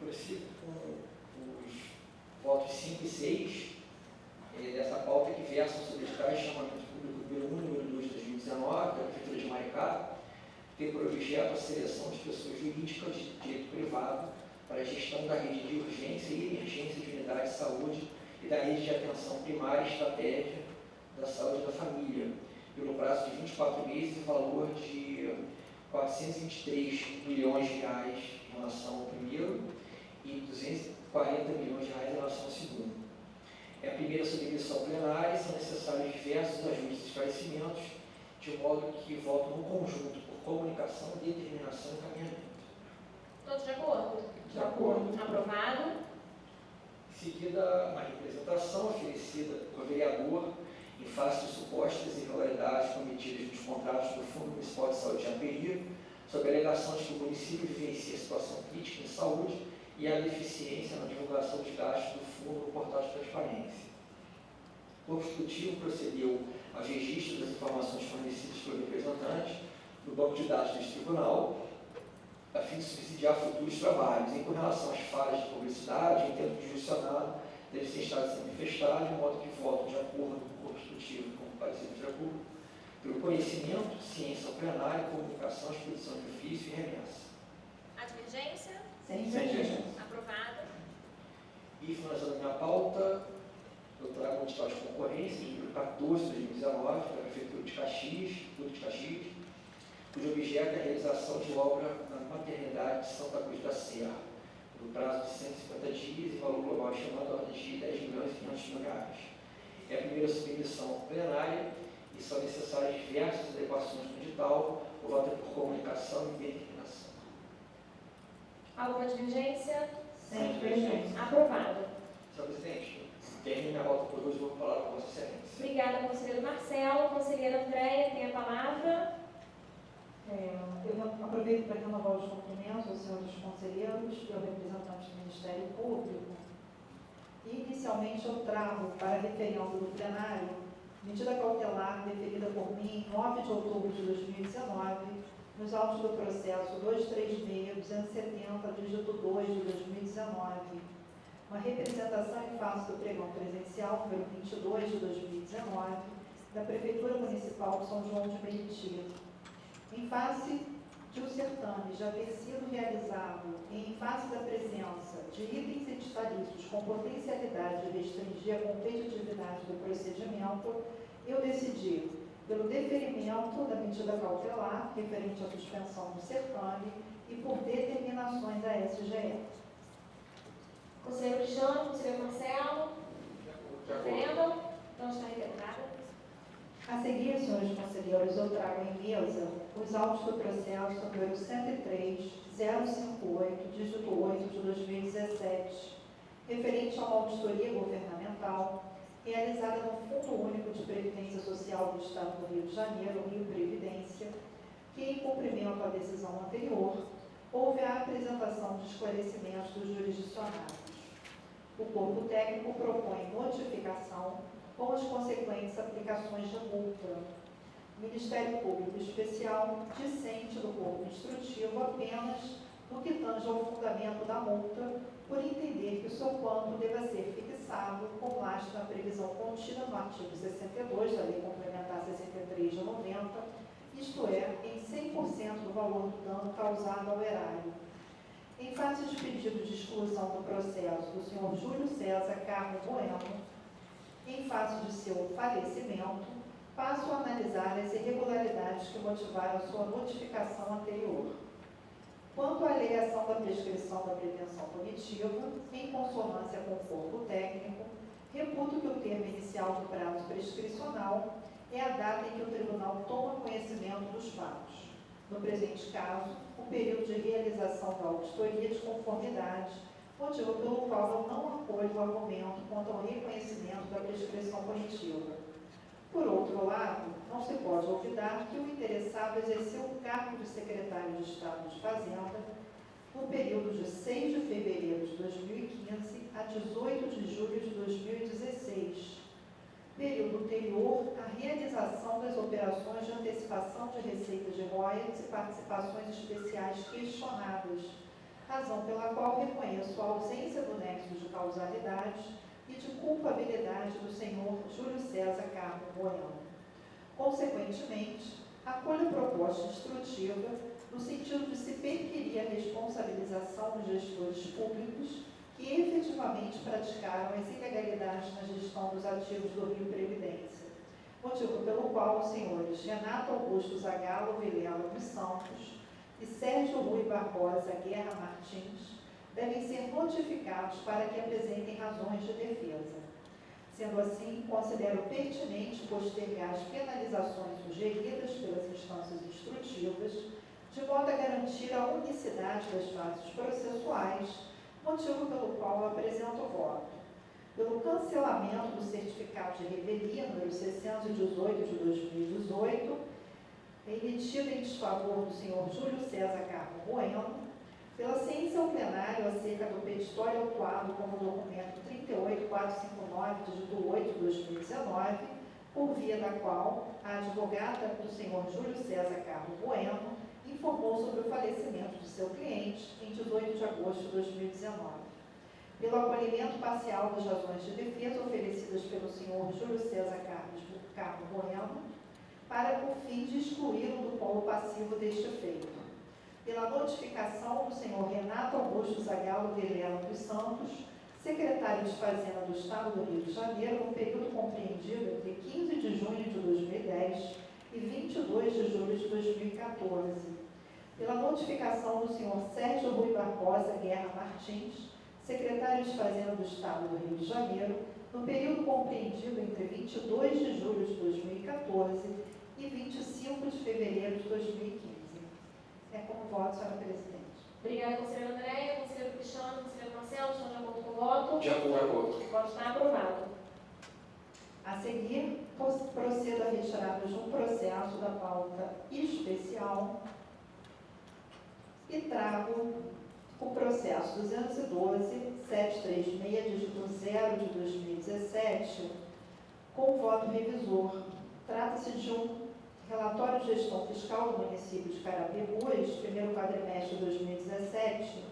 Prossigo com os votos 5 e 6 dessa pauta que versam sobre o editais de chamamento público número 1 e número 2 de 2019, da Prefeitura de Maricá, tem por objeto a seleção de pessoas jurídicas de direito privado para a gestão da rede de urgência e emergência de unidades de saúde e da rede de atenção primária e estratégia da saúde da família, pelo prazo de 24 meses e valor de R$ 423 milhões em relação ao primeiro e R$ 240 milhões em relação ao segundo. A primeira submissão plenária são necessários diversos ajustes e esclarecimentos, de modo que voto no conjunto por comunicação, determinação e encaminhamento. Todos de acordo? De acordo. Aprovado. Em seguida, uma representação oferecida por vereador em face de supostas irregularidades cometidas nos contratos do Fundo Municipal de Saúde de Japeri, sob a alegação de que o município vivencia situação crítica em saúde e a deficiência na divulgação de gastos do fundo no portal de transparência. O Constitutivo procedeu ao registro das informações fornecidas pelo representante no banco de dados deste tribunal, a fim de subsidiar futuros trabalhos, e com relação às falhas de publicidade, o intento jurisdicionado deve ser estado sempre manifestado, de modo que voto de acordo com o Constitutivo e com o parecer do Ministério Público, pelo conhecimento, ciência ao plenário, comunicação, expedição de ofício e remessa. Advergência? Sem divergência. Aprovado. E, finalizando a minha pauta, eu trago um edital de concorrência, de número 14 de 2019, da Prefeitura de Caxias, Duque de Caxias, cujo objeto é a realização de obra na maternidade de Santa Cruz da Serra, no prazo de 150 dias e valor global estimado à ordem de R$ 10.500.000. É a primeira submissão plenária e são necessárias diversas adequações no edital, o voto é por comunicação e determinação. Alguma divergência? Sem divergência. Aprovado. Senhor Presidente, termino minha volta por hoje e vou falar com Vossa Excelência. Obrigada, conselheiro Marcelo. Conselheira Andréia, tem a palavra. Eu aproveito para renovar os cumprimentos aos senhores conselheiros e ao representante do Ministério Público. E, inicialmente, eu trago para referendo do plenário medida cautelar deferida por mim em 9 de outubro de 2019, nos autos do processo 236-270, dígito 2 de 2019, uma representação em face do pregão presencial número 22 de 2019, da Prefeitura Municipal de São João de Meriti, em face de o certame já ter sido realizado e em face da presença de itens editalícios com potencialidade de restringir a competitividade do procedimento, eu decidi, pelo deferimento da medida cautelar referente à suspensão do certame e por determinações da SGE. Conselheiro Cristiano, conselheiro Marcelo. Referendo. Não está reiterada. A seguir, senhores conselheiros, eu trago em mesa os autos do processo número 103.058, dígito 8 de 2017, referente a uma auditoria governamental realizada no Fundo Único de Previdência Social do Estado do Rio de Janeiro, Rio Previdência, que, em cumprimento à decisão anterior, houve a apresentação de esclarecimentos dos jurisdicionados. O corpo técnico propõe notificação com as consequentes aplicações de multa. O Ministério Público Especial dissente do corpo instrutivo apenas no que tange ao fundamento da multa, por entender que o seu quanto deva ser fixado com base na previsão contida no artigo 62 da Lei Complementar 63 de 90, isto é, em 100% do valor do dano causado ao erário. Em face de pedido de exclusão do processo do senhor Júlio César Carmo Bueno, em face de seu falecimento, passo a analisar as irregularidades que motivaram sua notificação anterior. Quanto à alegação da prescrição da pretensão punitiva, em consonância com o corpo técnico, reputo que o termo inicial do prazo prescricional é a data em que o tribunal toma conhecimento dos fatos. No presente caso, o período de realização da auditoria de conformidade, motivo pelo qual eu não apoio o argumento quanto ao reconhecimento da prescrição punitiva. Por outro lado, não se pode olvidar que o interessado exerceu o cargo de secretário de Estado de Fazenda no período de 6 de fevereiro de 2015 a 18 de julho de 2016, período anterior à realização das operações de antecipação de receitas de royalties e participações especiais questionadas, razão pela qual reconheço a ausência do nexo de causalidade e de culpabilidade do senhor Júlio César Carmo Bueno. Consequentemente, acolho a proposta instrutiva no sentido de se perquirir a responsabilização dos gestores públicos que efetivamente praticaram as ilegalidades na gestão dos ativos do Rio Previdência, motivo pelo qual os senhores Renato Augusto Zagallo Vilela dos Santos e Sérgio Rui Barbosa Guerra Martins devem ser notificados para que apresentem razões de defesa. Sendo assim, considero pertinente postergar as penalizações sugeridas pelas instâncias instrutivas, de modo a garantir a unicidade das fases processuais, motivo pelo qual apresento o voto pelo cancelamento do certificado de revelia número 618 de 2018, emitido em desfavor do senhor Júlio César Carmo Bueno, pela ciência ao plenário acerca do petitório autuado como documento 38459, dígito 8 de 2019, por via da qual a advogada do senhor Júlio César Carmo Bueno informou sobre o falecimento de seu cliente em 18 de agosto de 2019. Pelo acolhimento parcial das razões de defesa oferecidas pelo senhor Júlio César Carmo Bueno, para o fim de excluí-lo do polo passivo deste feito. Pela notificação do senhor Renato Augusto Zagallo Vilela dos Santos, secretário de Fazenda do Estado do Rio de Janeiro, no período compreendido entre 15 de junho de 2010 e 22 de julho de 2014. Pela notificação do senhor Sérgio Rui Barbosa Guerra Martins, secretário de Fazenda do Estado do Rio de Janeiro, no período compreendido entre 22 de julho de 2014 e 25 de fevereiro de 2015. É como voto, senhora presidente. Obrigada, conselheira Andréia. Conselheiro Cristiano, conselheiro Marcelo, estão de acordo com o voto? De acordo. O voto está aprovado. A seguir, procedo a retirada de um processo da pauta especial e trago o processo 212-736, dígito 0 de 2017, com voto revisor. Trata-se de um relatório de gestão fiscal do município de Carapebus, primeiro quadrimestre de 2017.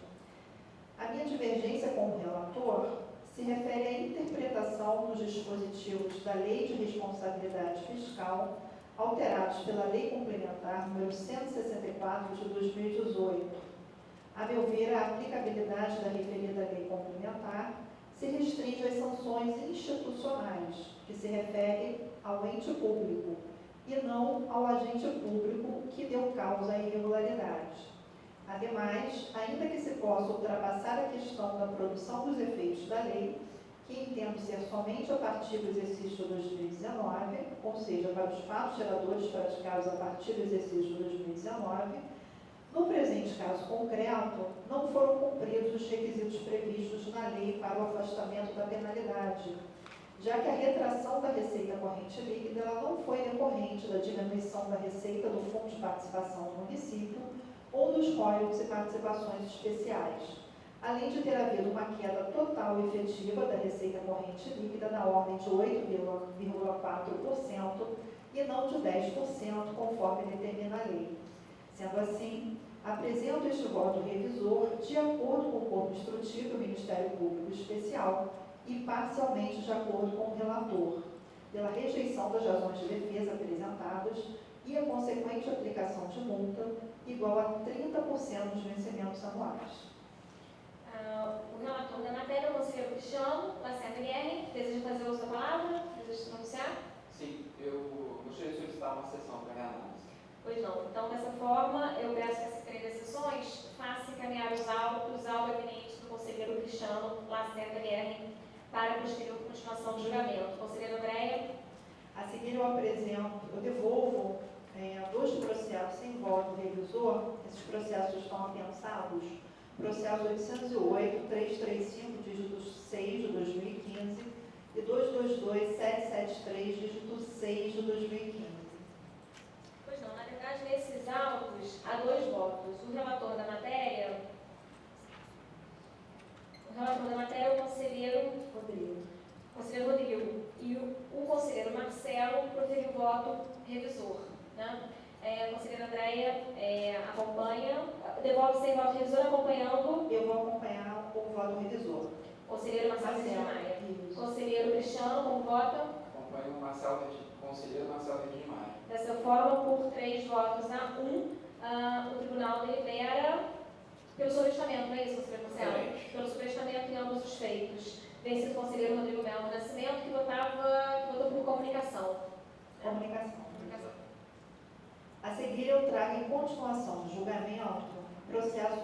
A minha divergência com o relator se refere à interpretação dos dispositivos da Lei de Responsabilidade Fiscal, alterados pela Lei Complementar número 164 de 2018. A meu ver, a aplicabilidade da referida Lei Complementar se restringe às sanções institucionais, que se refere ao ente público, e não ao agente público que deu causa à irregularidade. Ademais, ainda que se possa ultrapassar a questão da produção dos efeitos da lei, que entendo ser somente a partir do exercício de 2019, ou seja, para os fatos geradores praticados a partir do exercício de 2019, no presente caso concreto, não foram cumpridos os requisitos previstos na lei para o afastamento da penalidade, já que a retração da receita corrente líquida ela não foi decorrente da diminuição da receita do Fundo de Participação do município ou dos royalties e participações especiais, além de ter havido uma queda total e efetiva da receita corrente líquida na ordem de 8,4% e não de 10%, conforme determina a lei. Sendo assim, apresento este voto revisor de acordo com o corpo instrutivo do Ministério Público Especial e parcialmente de acordo com o relator, pela rejeição das razões de defesa apresentadas e a consequente aplicação de multa igual a 30% dos vencimentos anuais. O relator da matéria, o conselheiro Cristiano Lacerda Guerra, deseja fazer uso da palavra? Deseja se pronunciar? Sim, eu gostaria de solicitar uma sessão para reanálise. Pois não. Então, dessa forma, eu peço que a Secretaria das Sessões faça encaminhar os autos ao gabinete do conselheiro Cristiano Lacerda Guerra para a posterior continuação do julgamento. Conselheira Andréia. A seguir, eu devolvo dois processos sem voto revisor. Esses processos estão apensados. Processo 808-335, dígito 6 de 2015 e 222-773, dígito 6 de 2015. Pois não, na verdade, nesses autos há dois votos. O relator da matéria é o conselheiro Rodrigo. E o conselheiro conselheira Andréia acompanha, devolve sem voto revisor acompanhando Eu vou acompanhar o voto revisor. conselheiro Marcelo Regis Maia. Isso. Conselheiro Cristiano, como vota? Acompanho o conselheiro Marcelo Regis Maia. Dessa forma, por 3 votos a 1, o tribunal delibera pelo sobrestamento, não é isso, conselheiro Marcelo? Exatamente. Pelo sobrestamento em ambos os feitos. Vencido o conselheiro Rodrigo Melo do Nascimento, que votou por comunicação. Comunicação. A seguir, eu trago em continuação do julgamento processo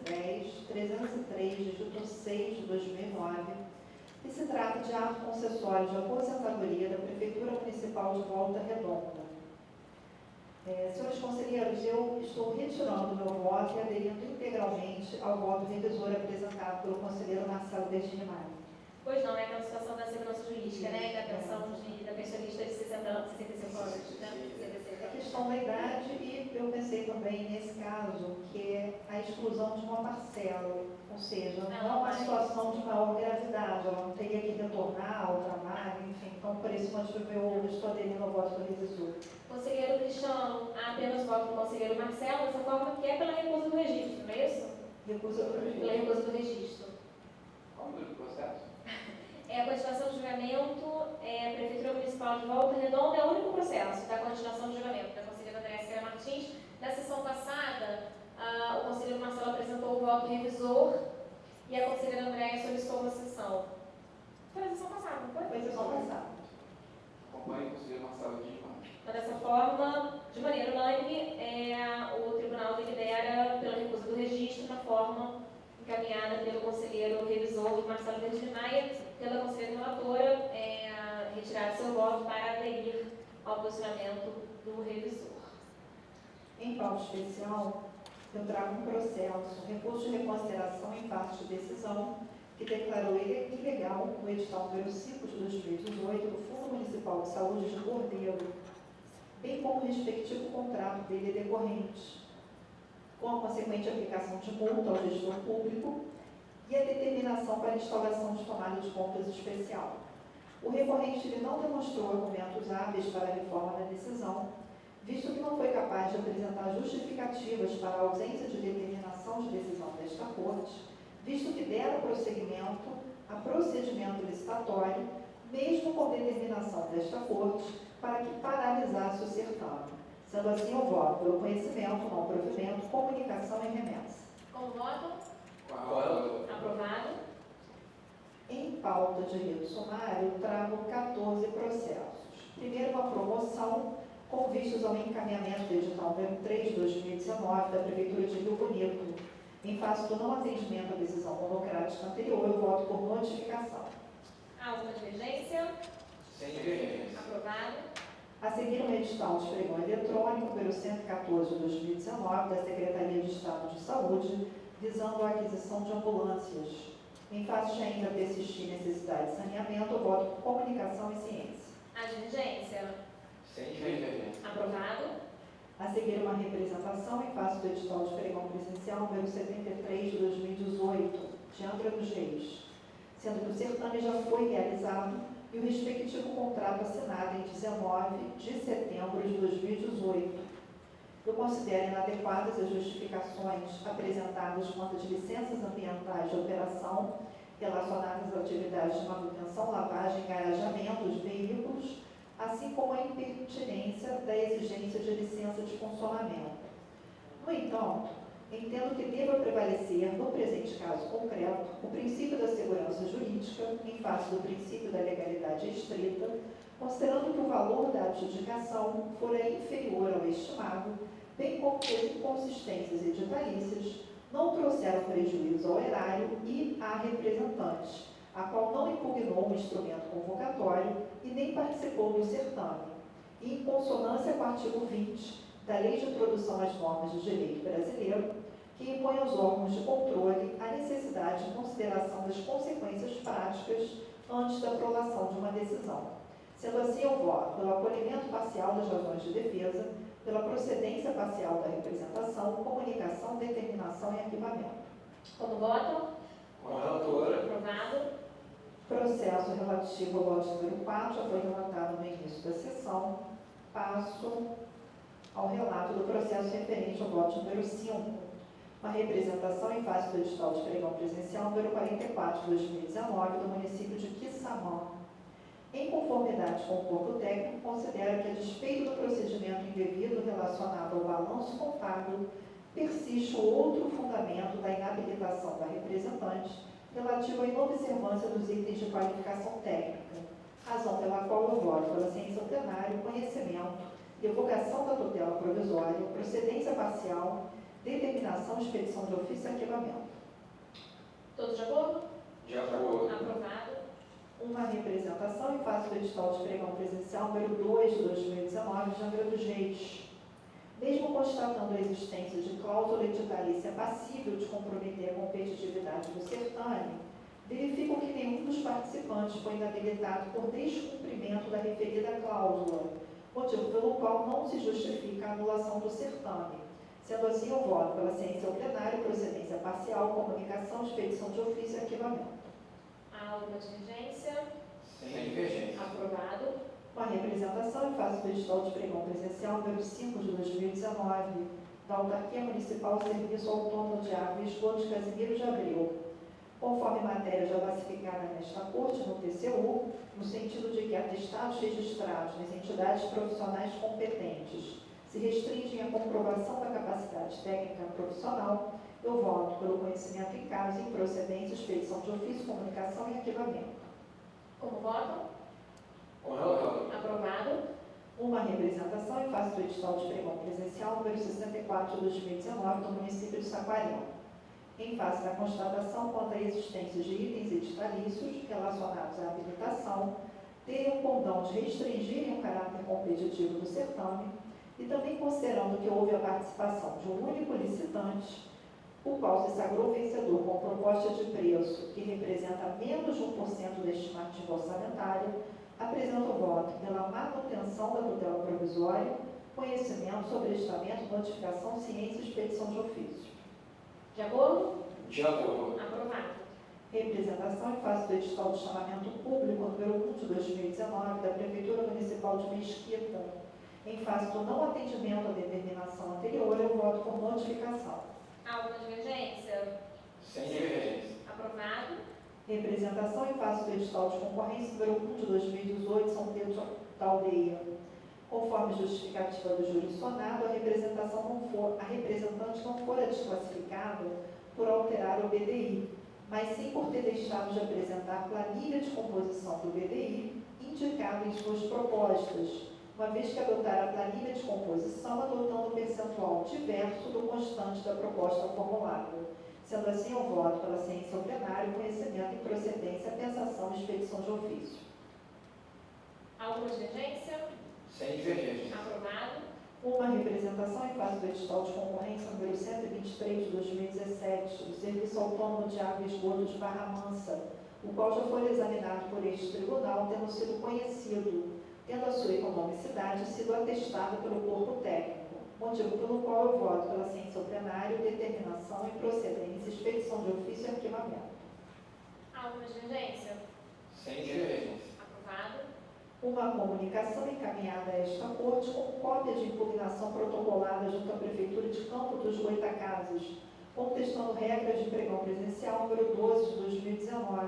210-303, dígito 6 de 2009, que se trata de ato concessório de aposentadoria da Prefeitura Municipal de Volta Redonda. Senhores conselheiros, eu estou retirando meu voto e aderindo integralmente ao voto revisor apresentado pelo conselheiro Marcelo Regis Maia. Pois não, é aquela situação da segurança jurídica, né? Da pensão da pensionista de 60 anos, 65 anos, né? 66 A anos. questão da idade, e eu pensei também nesse caso, que é a exclusão de uma parcela, ou seja, não é uma situação de maior gravidade, ela não teria que retornar ao trabalho, enfim, então por esse motivo eu estou aderindo ao voto do revisor. Conselheiro Cristiano, há apenas voto do conselheiro Marcelo, dessa forma que é pela recusa do registro, não é isso? Recusa do Pela registro. recusa do registro. Qual o número do processo? A continuação do julgamento, a Prefeitura Municipal de Volta Redonda é o único processo da continuação do julgamento da conselheira Andréia Sequeira Martins. Na sessão passada, o conselheiro Marcelo apresentou o voto revisor e a conselheira Andréia solicitou uma sessão. Foi na sessão passada, não foi? Foi a sessão passada. Acompanho o conselheiro Marcelo Regis Maia. Então, dessa forma, de maneira unânime, o tribunal delibera pela recusa do registro na forma encaminhada pelo conselheiro revisor Marcelo Regis Maia, pela conselheira relatora, retirar seu voto para aderir ao posicionamento do revisor. Em pauta especial, eu trago um processo, recurso de reconsideração em parte de decisão, que declarou ilegal o edital número 5 de 2018 do Fundo Municipal de Saúde de Cordeiro, bem como o respectivo contrato dele decorrente, com a consequente aplicação de multa ao gestor público e a determinação para a instalação de tomada de contas especial. O recorrente ele não demonstrou argumentos hábeis para a reforma da decisão, visto que não foi capaz de apresentar justificativas para a ausência de determinação de decisão desta Corte, visto que dera prosseguimento a procedimento licitatório, mesmo com determinação desta Corte, para que paralisasse o certame. Sendo assim, eu voto pelo conhecimento, não provimento, comunicação e remessa. Como votam? Qual é o Aprovado. Em pauta de rito sumário, trago 14 processos. Primeiro, uma promoção com vistas ao encaminhamento do edital número 3 de 2019 da Prefeitura de Rio Bonito. Em face do não atendimento à decisão monocrática anterior, eu voto por notificação. Há alguma divergência? Sem divergência. Aprovado. A seguir, um edital de pregão eletrônico número 114 de 2019 da Secretaria de Estado de Saúde, visando a aquisição de ambulâncias. Em face de ainda persistir necessidade de saneamento, eu voto por comunicação e ciência. Há divergência? Sem divergência. Aprovado. A seguir, uma representação em face do edital de pregão presencial número 73 de 2018, de Angra dos Reis, sendo que o certame já foi realizado e o respectivo contrato assinado em 19 de setembro de 2018. Eu considero inadequadas as justificações apresentadas quanto de licenças ambientais de operação relacionadas às atividades de manutenção, lavagem e engarajamento de veículos, assim como a impertinência da exigência de licença de funcionamento. No entanto, entendo que deva prevalecer, no presente caso concreto, o princípio da segurança jurídica, em face do princípio da legalidade estrita, considerando que o valor da adjudicação fora inferior ao estimado, bem como que as inconsistências editalícias não trouxeram prejuízo ao erário e à representante, a qual não impugnou o instrumento convocatório e nem participou do certame, e em consonância com o artigo 20 da Lei de Introdução às Normas de Direito Brasileiro, que impõe aos órgãos de controle a necessidade de consideração das consequências práticas antes da aprovação de uma decisão. Sendo assim, eu voto pelo acolhimento parcial das razões de defesa, pela procedência parcial da representação, comunicação, determinação e arquivamento. Como votam? Com a relatora. Aprovado. Processo relativo ao lote número 4 já foi relatado no início da sessão. Passo ao relato do processo referente ao voto número 5, uma representação em face do edital de pregão presencial número 44 de 2019 do município de Quissamã. Em conformidade com o corpo técnico, considero que, a despeito do procedimento indevido relacionado ao balanço contábil, persiste o outro fundamento da inabilitação da representante relativo à inobservância dos itens de qualificação técnica, razão pela qual eu voto pela ciência ao plenário, conhecimento, revogação da tutela provisória, procedência parcial, determinação, expedição de ofício e arquivamento. Todos de acordo? De acordo. Aprovado. Uma representação em face do edital de pregão presencial número 2 de 2019 de Angra dos Reis. Mesmo constatando a existência de cláusula editalícia passível de comprometer a competitividade do certame, verifico que nenhum dos participantes foi inabilitado por descumprimento da referida cláusula, motivo pelo qual não se justifica a anulação do certame. Sendo assim, eu voto pela ciência ao plenário, procedência parcial, comunicação, expedição de ofício e arquivamento. Há alguma divergência? Sem divergência. Aprovado. Uma representação em face do edital de pregão presencial número 5 de 2019 da Autarquia Municipal Serviço Autônomo de Água e Esgoto de Casimiro de Abreu, conforme matéria já classificada nesta Corte no TCU, no sentido de que atestados registrados nas entidades profissionais competentes se restringem à comprovação da capacidade técnica profissional, eu voto pelo conhecimento em caso, improcedência, expedição de ofício, comunicação e arquivamento. Como votam? Com relator. Aprovado. Uma representação em face do edital de pregão presencial número 64 de 2019 do município de Saquarema, em face da constatação quanto à existência de itens editalícios relacionados à habilitação, terem o condão de restringirem o caráter competitivo do certame e também considerando que houve a participação de um único licitante, o qual se sagrou vencedor com proposta de preço que representa menos de 1% da estimativa orçamentária, apresento o voto pela manutenção da tutela provisória, conhecimento, sobrestamento, notificação, ciência e expedição de ofício. De acordo? De acordo. Aprovado. Representação em face do edital de chamamento público número 1 de 2019 da Prefeitura Municipal de Mesquita, em face do não atendimento à determinação anterior, eu voto por notificação. Há alguma divergência? Sem divergência. Aprovado. Representação em face do edital de concorrência número 1 de 2018, São Pedro da Aldeia. Conforme justificativa do jurisdicionado, a representante não fora desclassificada por alterar o BDI, mas sim por ter deixado de apresentar planilha de composição do BDI indicado em suas propostas, uma vez que adotar a planilha de composição adotando o percentual diverso do constante da proposta formulada. Sendo assim, eu voto pela ciência ao plenário, conhecimento em procedência, pensação e expedição de ofício. Alguma divergência? Sem divergência. Aprovado. Uma representação em face do edital de concorrência número 123 de 2017 do Serviço Autônomo de Água e Esgoto de Barra Mansa, o qual já foi examinado por este tribunal, tendo sido conhecido, tendo a sua economicidade sido atestada pelo corpo técnico, motivo pelo qual eu voto pela ciência ao plenário, determinação e procedência, expedição de ofício e arquivamento. Há alguma divergência? Sem divergência. Aprovado. Uma comunicação encaminhada a esta Corte com cópia de impugnação protocolada junto à Prefeitura de Campo dos Goitacazes, contestando regras de pregão presencial número 12 de 2019.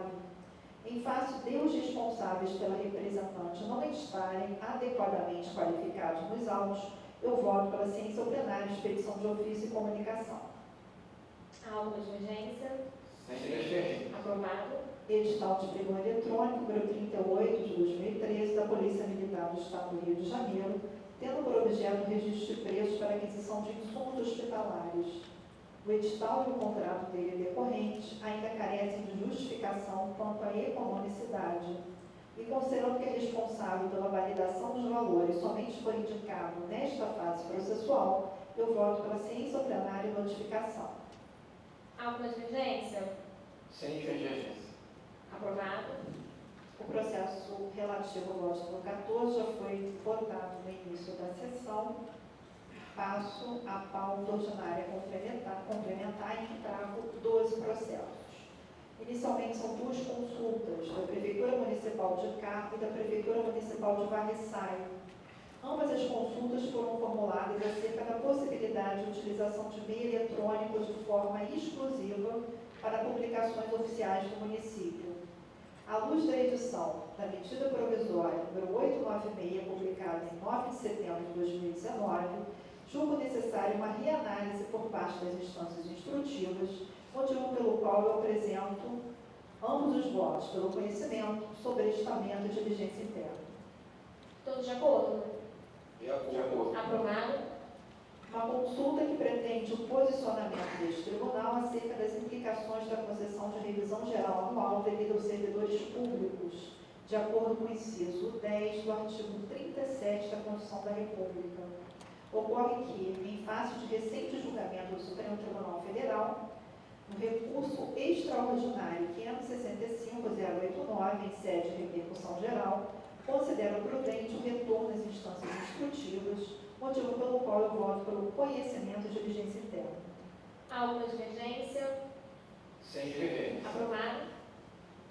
Em face dos responsáveis pela representante não estarem adequadamente qualificados nos autos, eu voto pela ciência ao plenário, expedição de ofício e comunicação. Há alguma divergência? Sem divergência. Aprovado. Edital de pregão eletrônico número 38 de 2013 da Polícia Militar do Estado do Rio de Janeiro, tendo por objeto o registro de preços para aquisição de insumos hospitalares. O edital e o contrato dele decorrente ainda carecem de justificação quanto à economicidade. E considerando que é responsável pela validação dos valores somente foi indicado nesta fase processual, eu voto pela ciência ao plenário e notificação. Há alguma divergência? Sem divergência. Aprovado. O processo relativo ao voto número 14 já foi votado no início da sessão. Passo à pauta ordinária complementar em que trago 12 processos. Inicialmente são duas consultas da Prefeitura Municipal de Carmo e da Prefeitura Municipal de Varriçai. Ambas as consultas foram formuladas acerca da possibilidade de utilização de meio eletrônico de forma exclusiva para publicações oficiais do município. À luz da edição da medida provisória número 896, publicada em 9 de setembro de 2019, julgo necessária uma reanálise por parte das instâncias instrutivas, motivo pelo qual eu apresento ambos os votos pelo conhecimento, sobrestamento e diligência interna. Todos de acordo? De acordo. Aprovado. Uma consulta que pretende o posicionamento deste tribunal acerca das implicações da concessão de revisão geral anual devido aos servidores públicos, de acordo com o inciso 10 do artigo 37 da Constituição da República. Ocorre que, em face de recente julgamento do Supremo Tribunal Federal, no recurso extraordinário 565.089, em sede de repercussão geral, considero prudente o retorno às instâncias instrutivas, motivo pelo qual eu voto pelo conhecimento e diligência interna. Há alguma divergência? Sem divergência. Aprovado.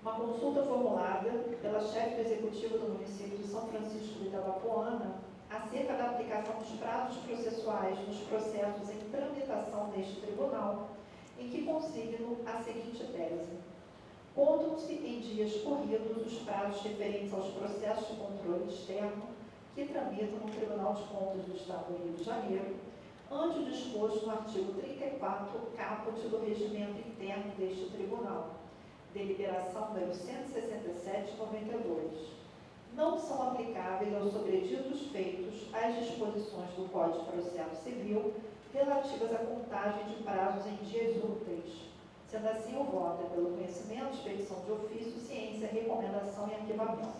Uma consulta formulada pela chefe do Executivo do município de São Francisco de Itabapoana acerca da aplicação dos prazos processuais nos processos em tramitação neste tribunal, em que consigno a seguinte tese. Contam-se em dias corridos os prazos referentes aos processos de controle externo que tramitam no Tribunal de Contas do Estado do Rio de Janeiro, ante o disposto no artigo 34, caput do regimento interno deste tribunal, deliberação número 167/92. Não são aplicáveis aos sobreditos feitos as disposições do Código de Processo Civil relativas à contagem de prazos em dias úteis. Sendo assim, o voto é pelo conhecimento, expedição de ofício, ciência, recomendação e arquivamento.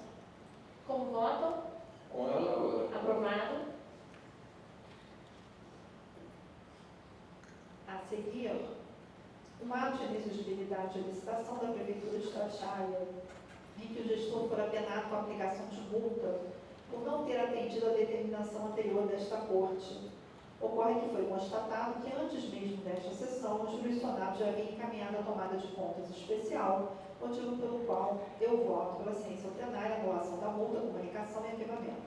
Como votam? Com a relatora. Aprovado. A seguir, um ato de inexigibilidade de licitação da Prefeitura de Itatiaia, em que o gestor for apenado com a aplicação de multa por não ter atendido a determinação anterior desta Corte. Ocorre que foi constatado que antes mesmo desta sessão, o jurisdicionado já havia encaminhado a tomada de contas especial, motivo pelo qual eu voto pela ciência ordinária, anulação da multa, comunicação e arquivamento.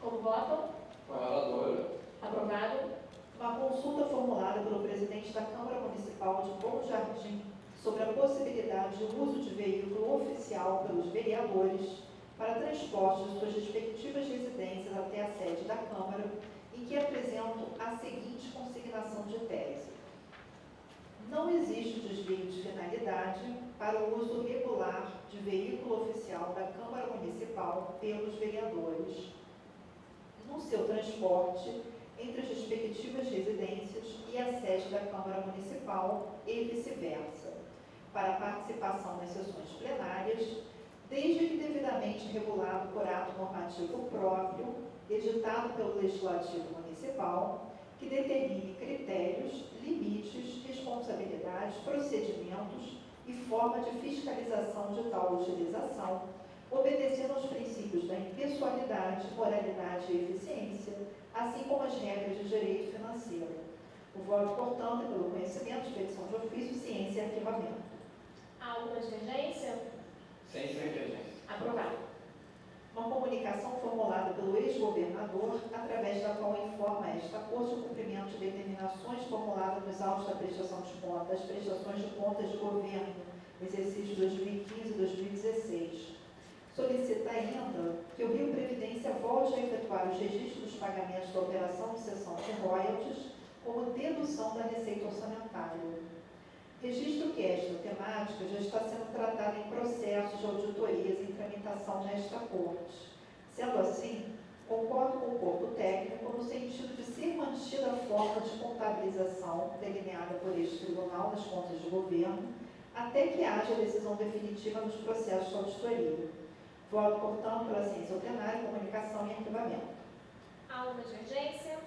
Como votam? Com a relatora. Aprovado. Uma consulta formulada pelo presidente da Câmara Municipal de Bom Jardim sobre a possibilidade de uso de veículo oficial pelos vereadores para transporte de suas respectivas residências até a sede da Câmara, em que apresento a seguinte consignação de tese. Não existe desvio de finalidade para o uso regular de veículo oficial da Câmara Municipal pelos vereadores no seu transporte entre as respectivas residências e a sede da Câmara Municipal e vice-versa, para participação nas sessões plenárias, desde que devidamente regulado por ato normativo próprio, editado pelo Legislativo Municipal, que determine critérios, limites, responsabilidades, procedimentos e forma de fiscalização de tal utilização, obedecendo aos princípios da impessoalidade, moralidade e eficiência, assim como as regras de direito financeiro. O voto, portanto, é pelo conhecimento, expedição de ofício, ciência e arquivamento. Há alguma divergência? Sem divergência. Aprovado. Uma comunicação formulada pelo ex-governador, através da qual informa esta Corte o cumprimento de determinações formuladas nos autos da prestação de contas, das prestações de contas de governo, exercício 2015 e 2016. Solicita ainda que o Rio Previdência volte a efetuar os registros dos pagamentos da operação de cessão de royalties como dedução da receita orçamentária. Registro que esta temática já está sendo tratada em processos de auditorias em tramitação nesta Corte. Sendo assim, concordo com o corpo técnico no sentido de ser mantida a forma de contabilização delineada por este Tribunal das Contas de Governo, até que haja decisão definitiva nos processos de auditoria. Voto, portanto, pela ciência ordinária, comunicação e arquivamento. Há alguma divergência?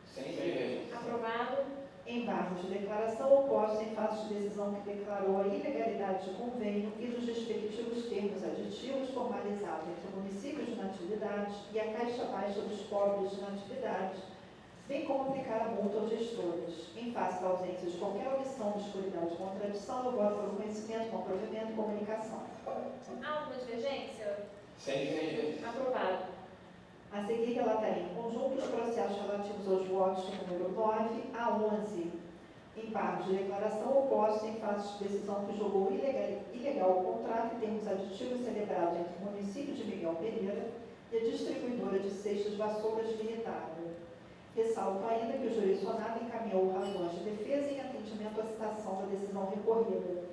Sem divergência. Aprovado. Embargos de declaração opostos em face de decisão que declarou a ilegalidade de convênio e dos respectivos termos aditivos formalizados entre o município de Natividade e a Caixa Baixa dos Pobres de Natividade, bem como aplicar a multa aos gestores. Em face da ausência de qualquer omissão, discuridade ou contradição, eu voto pelo conhecimento, comprovimento e comunicação. Há alguma divergência? Sem divergência. Aprovado. A seguir, relatarei em conjunto os processos relativos aos votos de número 9 a 11, embargos de declaração opostos em fase de decisão que julgou ilegal o contrato em termos aditivos celebrado entre o município de Miguel Pereira e a distribuidora de cestas vassouras limitada. Ressalto ainda que o jurisdicionado encaminhou razões de defesa em atendimento à citação da decisão recorrida.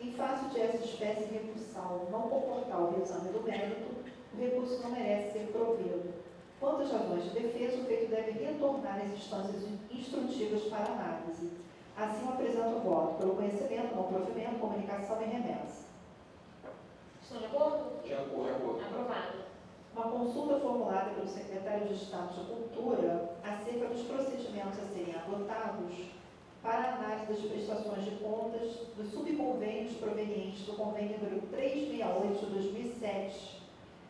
Em face de essa espécie recursal não comportar o exame do mérito, o recurso não merece ser provido. Quanto às razões de defesa, o feito deve retornar às instâncias instrutivas para análise. Assim, eu apresento o voto pelo conhecimento, não provimento, comunicação e remessa. Estão de acordo? De acordo. Aprovado. Uma consulta formulada pelo secretário de Estado de Cultura acerca dos procedimentos a serem adotados para a análise das prestações de contas dos subconvênios provenientes do convênio número 368 de 2007,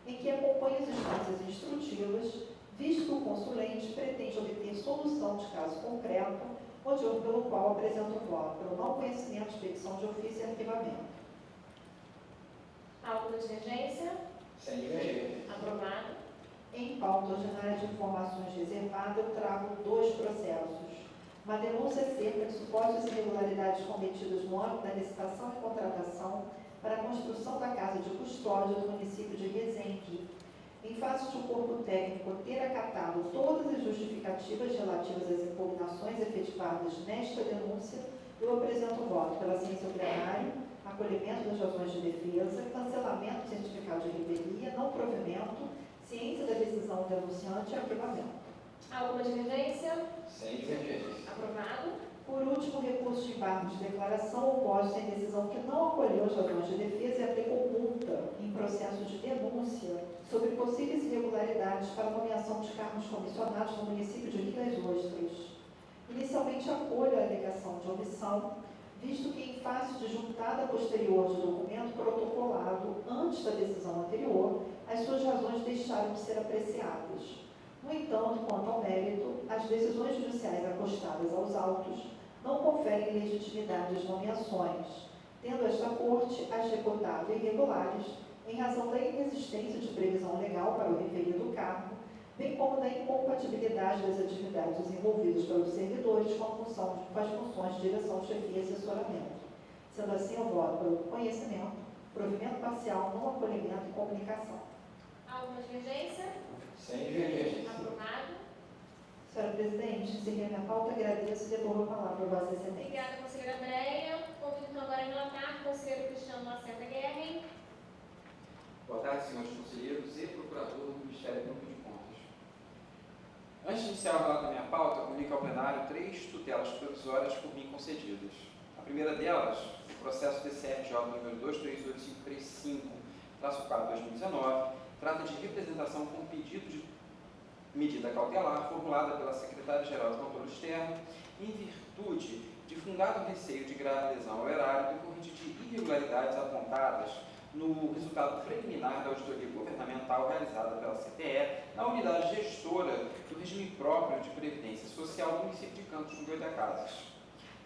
em que acompanha as instâncias instrutivas, visto que o consulente pretende obter solução de caso concreto, motivo pelo qual apresento o voto pelo não conhecimento, expedição de ofício e arquivamento. Alguma divergência? Sem divergência. Aprovado. Em pauta ordinária de informações reservada, eu trago 2 processos. Uma denúncia acerca de supostas irregularidades cometidas no âmbito da licitação e contratação para a construção da casa de custódia do município de Resende. Em face de o corpo técnico ter acatado todas as justificativas relativas às impugnações efetivadas nesta denúncia, eu apresento o voto pela ciência ao plenário, acolhimento das razões de defesa, cancelamento do certificado de revelia, não provimento, ciência da decisão denunciante e arquivamento. Alguma divergência? Sem divergência. Aprovado. Por último, recurso de embargo de declaração oposto em decisão que não acolheu as razões de defesa e aplicou multa em processo de denúncia sobre possíveis irregularidades para a nomeação de cargos comissionados no município de Rio das Ostras. Inicialmente, acolho a alegação de omissão, visto que, em face de juntada posterior de documento protocolado antes da decisão anterior, as suas razões deixaram de ser apreciadas. No entanto, quanto ao mérito, as decisões judiciais acostadas aos autos não conferem legitimidade às nomeações, tendo esta Corte as reputado irregulares em razão da inexistência de previsão legal para o referido cargo, bem como da incompatibilidade das atividades desenvolvidas pelos servidores com as funções de direção, chefia e assessoramento. Sendo assim, eu voto pelo conhecimento, provimento parcial, não acolhimento e comunicação. Alguma divergência? Sem divergência. Aprovado. Senhora Presidente, encerrei minha pauta, agradeço e devolvo a palavra ao Vossa Excelência. Obrigada, conselheira Andréia. Convido então agora a relatar o conselheiro Cristiano Lacerda Guerra. Boa tarde, senhores conselheiros e procurador do Ministério Público de Contas. Antes de iniciar o relato da minha pauta, comunico ao plenário 3 tutelas provisórias por mim concedidas. A primeira delas, o processo TCRJ número 238535-4/2019, trata de representação com pedido de medida cautelar formulada pela Secretária-Geral de Controle Externo em virtude de fundado receio de grave lesão ao erário decorrente de irregularidades apontadas no resultado preliminar da auditoria governamental realizada pela CTE na unidade gestora do regime próprio de previdência social do município de Campos do Goitacazes.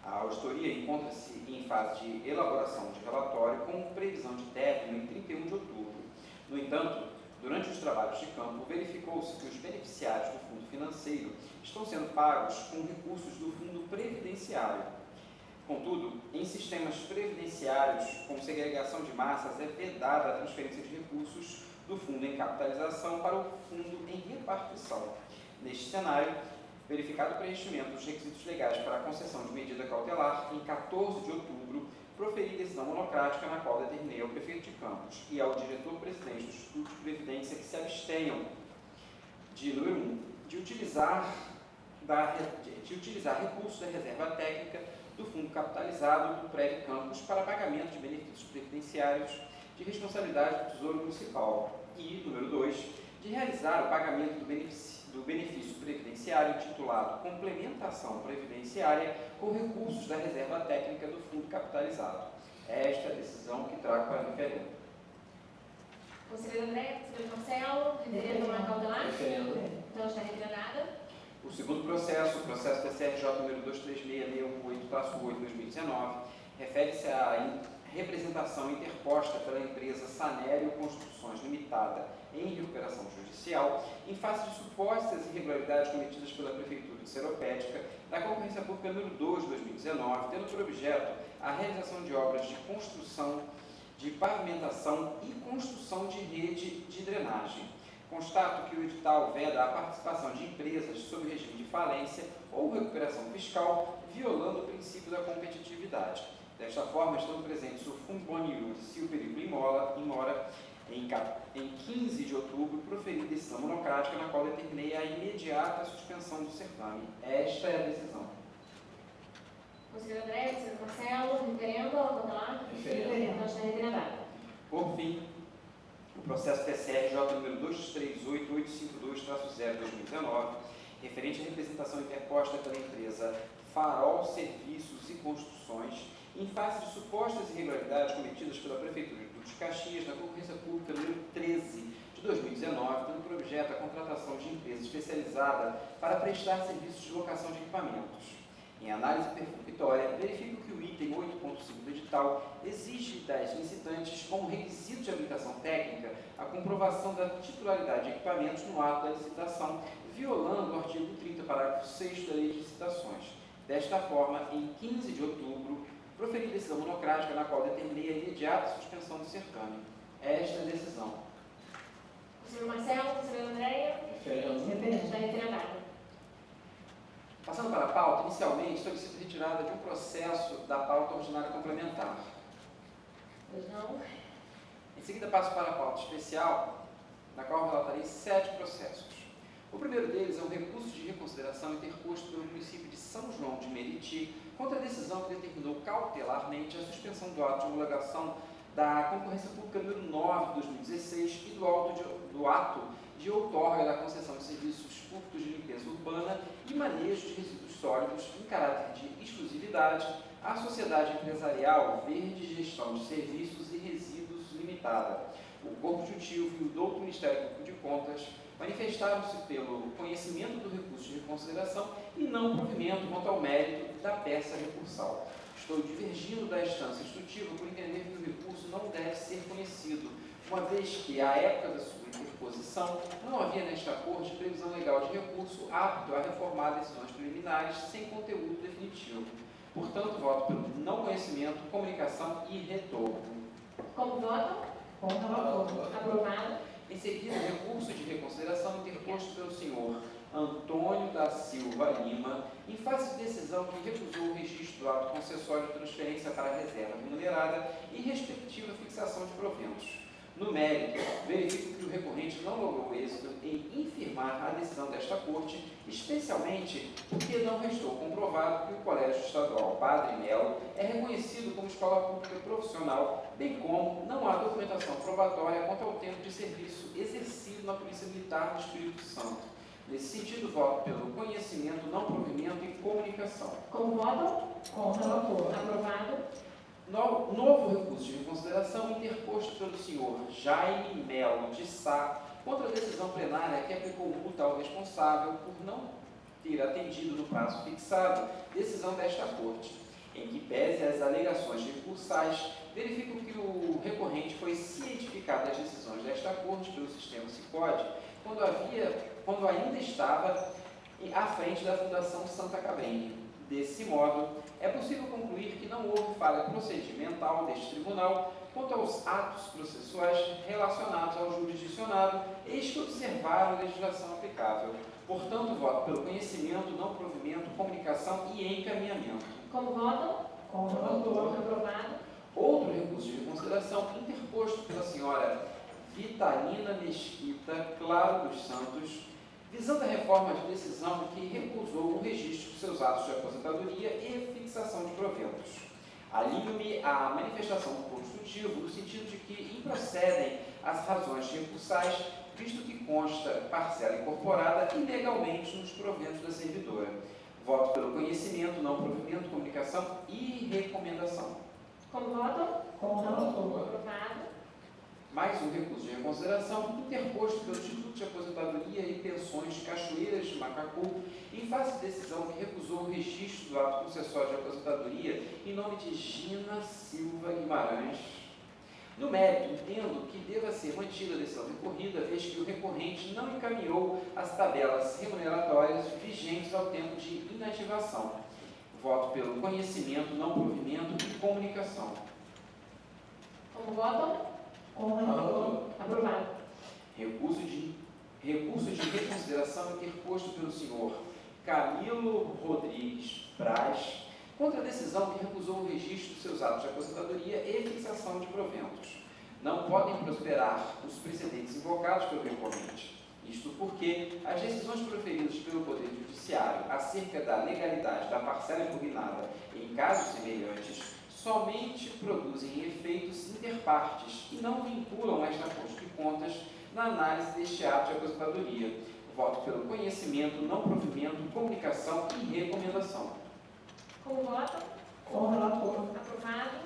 A auditoria encontra-se em fase de elaboração de relatório com previsão de término em 31 de outubro. No entanto, durante os trabalhos de campo, verificou-se que os beneficiários do fundo financeiro estão sendo pagos com recursos do fundo previdenciário. Contudo, em sistemas previdenciários com segregação de massas, é vedada a transferência de recursos do fundo em capitalização para o fundo em repartição. Neste cenário, verificado o preenchimento dos requisitos legais para a concessão de medida cautelar, em 14 de outubro, proferi decisão monocrática na qual determinei ao prefeito de Campos e ao diretor-presidente do Instituto de Previdência que se abstenham de, número 1, de utilizar recursos da reserva técnica do fundo capitalizado do Prédio Campos para pagamento de benefícios previdenciários de responsabilidade do Tesouro Municipal e, número 2, de realizar o pagamento do benefício previdenciário intitulado Complementação Previdenciária com recursos da reserva técnica do fundo capitalizado. Esta é a decisão que trago para referendo. Conselheiro André, conselheiro Marcelo, referendo a cautelar? Referendo. Então está referendada. O segundo processo, o processo TCRJ número 236668-2019, refere-se à representação interposta pela empresa Sanério Construções Limitada em recuperação judicial, em face de supostas irregularidades cometidas pela Prefeitura de Seropédica, na concorrência pública número 2 de 2019, tendo por objeto a realização de obras de construção, de pavimentação e construção de rede de drenagem. Constato que o edital veda a participação de empresas sob regime de falência ou recuperação fiscal, violando o princípio da competitividade. Desta forma, estão presentes o Fundo Boniur, Silperico e Mora, em 15 de outubro, proferiu decisão monocrática na qual determinei a imediata suspensão do certame. Esta é a decisão. Conselheiro André, conselheiro Marcelo, referendo ou cautelar? Referendo. Então está referendado. Por fim, o processo PCRJ número 238852-0-2019, referente à representação interposta pela empresa Farol Serviços e Construções, em face de supostas irregularidades cometidas pela Prefeitura de Duque de Caxias na concorrência pública número 13 de 2019, tendo por objeto a contratação de empresa especializada para prestar serviços de locação de equipamentos. Em análise perfunctória, verifico que o item 8.5 do edital exige das licitantes, como requisito de habilitação técnica, a comprovação da titularidade de equipamentos no ato da licitação, violando o artigo 30, parágrafo 6º da Lei de Licitações. Desta forma, em 15 de outubro, proferi decisão monocrática na qual determinei a imediata suspensão do certame. Esta é a decisão. Conselheiro Marcelo, conselheiro Andréia, Referendo. está referendado. Passando para a pauta, inicialmente solicito retirada de um processo da pauta ordinária complementar. Pois não. Em seguida, passo para a pauta especial, na qual relatarei 7 processos. O primeiro deles é um recurso de reconsideração interposto pelo município de São João de Meriti contra a decisão que determinou cautelarmente a suspensão do ato de homologação da concorrência pública número 9 de 2016 e do ato de outorga da concessão de serviços públicos de limpeza urbana e manejo de resíduos sólidos em caráter de exclusividade à Sociedade Empresarial Verde Gestão de Serviços e Resíduos Limitada. O Corpo Executivo e o douto Ministério Público de Contas manifestaram-se pelo conhecimento do recurso de reconsideração e não provimento quanto ao mérito da peça recursal. Estou divergindo da instância instrutiva por entender que o recurso não deve ser conhecido, uma vez que, à época da sua interposição, não havia nesta Corte previsão legal de recurso apto a reformar decisões preliminares sem conteúdo definitivo. Portanto, voto pelo não conhecimento, comunicação e retorno. Como votam? Com relator. Aprovado. Em seguida, recurso de reconsideração interposto pelo senhor Antônio da Silva Lima, em face de decisão que recusou o registro do ato concessório de transferência para a reserva remunerada e respectiva fixação de proventos. No mérito, verifico que o recorrente não logrou êxito em infirmar a decisão desta Corte, especialmente porque não restou comprovado que o Colégio Estadual Padre Melo é reconhecido como escola pública profissional, bem como não há documentação probatória quanto ao tempo de serviço exercido na Polícia Militar do Espírito Santo. Nesse sentido, voto pelo conhecimento, não provimento e comunicação. Como votam? Com relator. Aprovado. Novo recurso de reconsideração interposto pelo senhor Jaime Melo de Sá contra a decisão plenária que aplicou multa ao responsável por não ter atendido no prazo fixado decisão desta Corte. Em que pese as alegações recursais, verifico que o recorrente foi cientificado das decisões desta Corte pelo sistema Sicode quando ainda estava à frente da Fundação Santa Cabrini. Desse modo, é possível concluir que não houve falha procedimental deste tribunal quanto aos atos processuais relacionados ao jurisdicionado, eis que observaram a legislação aplicável. Portanto, voto pelo conhecimento, não provimento, comunicação e encaminhamento. Como votam? Com relator. Aprovado. Outro recurso de reconsideração interposto pela senhora Vitalina Mesquita Claro dos Santos, visando a reforma de decisão que recusou o registro de seus atos de aposentadoria e fixação de proventos. Alinho-me à manifestação do Constitutivo no sentido de que improcedem as razões recursais, visto que consta parcela incorporada ilegalmente nos proventos da servidora. Voto pelo conhecimento, não provimento, comunicação e recomendação. Como votam? Com relator. Aprovado. mais um recurso de reconsideração interposto pelo Instituto de Aposentadoria e Pensões Cachoeiras de Macacu, em face de decisão que recusou o registro do ato concessório de aposentadoria em nome de Gina Silva Guimarães. No mérito, entendo que deva ser mantida a decisão recorrida, vez que o recorrente não encaminhou as tabelas remuneratórias vigentes ao tempo de inativação. Voto pelo conhecimento, não provimento e comunicação. Como votam? Com relator. Aprovado. Recurso de reconsideração interposto pelo senhor Camilo Rodrigues Braz contra a decisão que recusou o registro de seus atos de aposentadoria e fixação de proventos. Não podem prosperar os precedentes invocados pelo recorrente. Isto porque as decisões proferidas pelo Poder Judiciário acerca da legalidade da parcela impugnada em casos semelhantes somente produzem efeitos interpartes e não vinculam esta Corte de Contas na análise deste ato de aposentadoria. Voto pelo conhecimento, não provimento, comunicação e recomendação. Como votam? Com relator. Aprovado.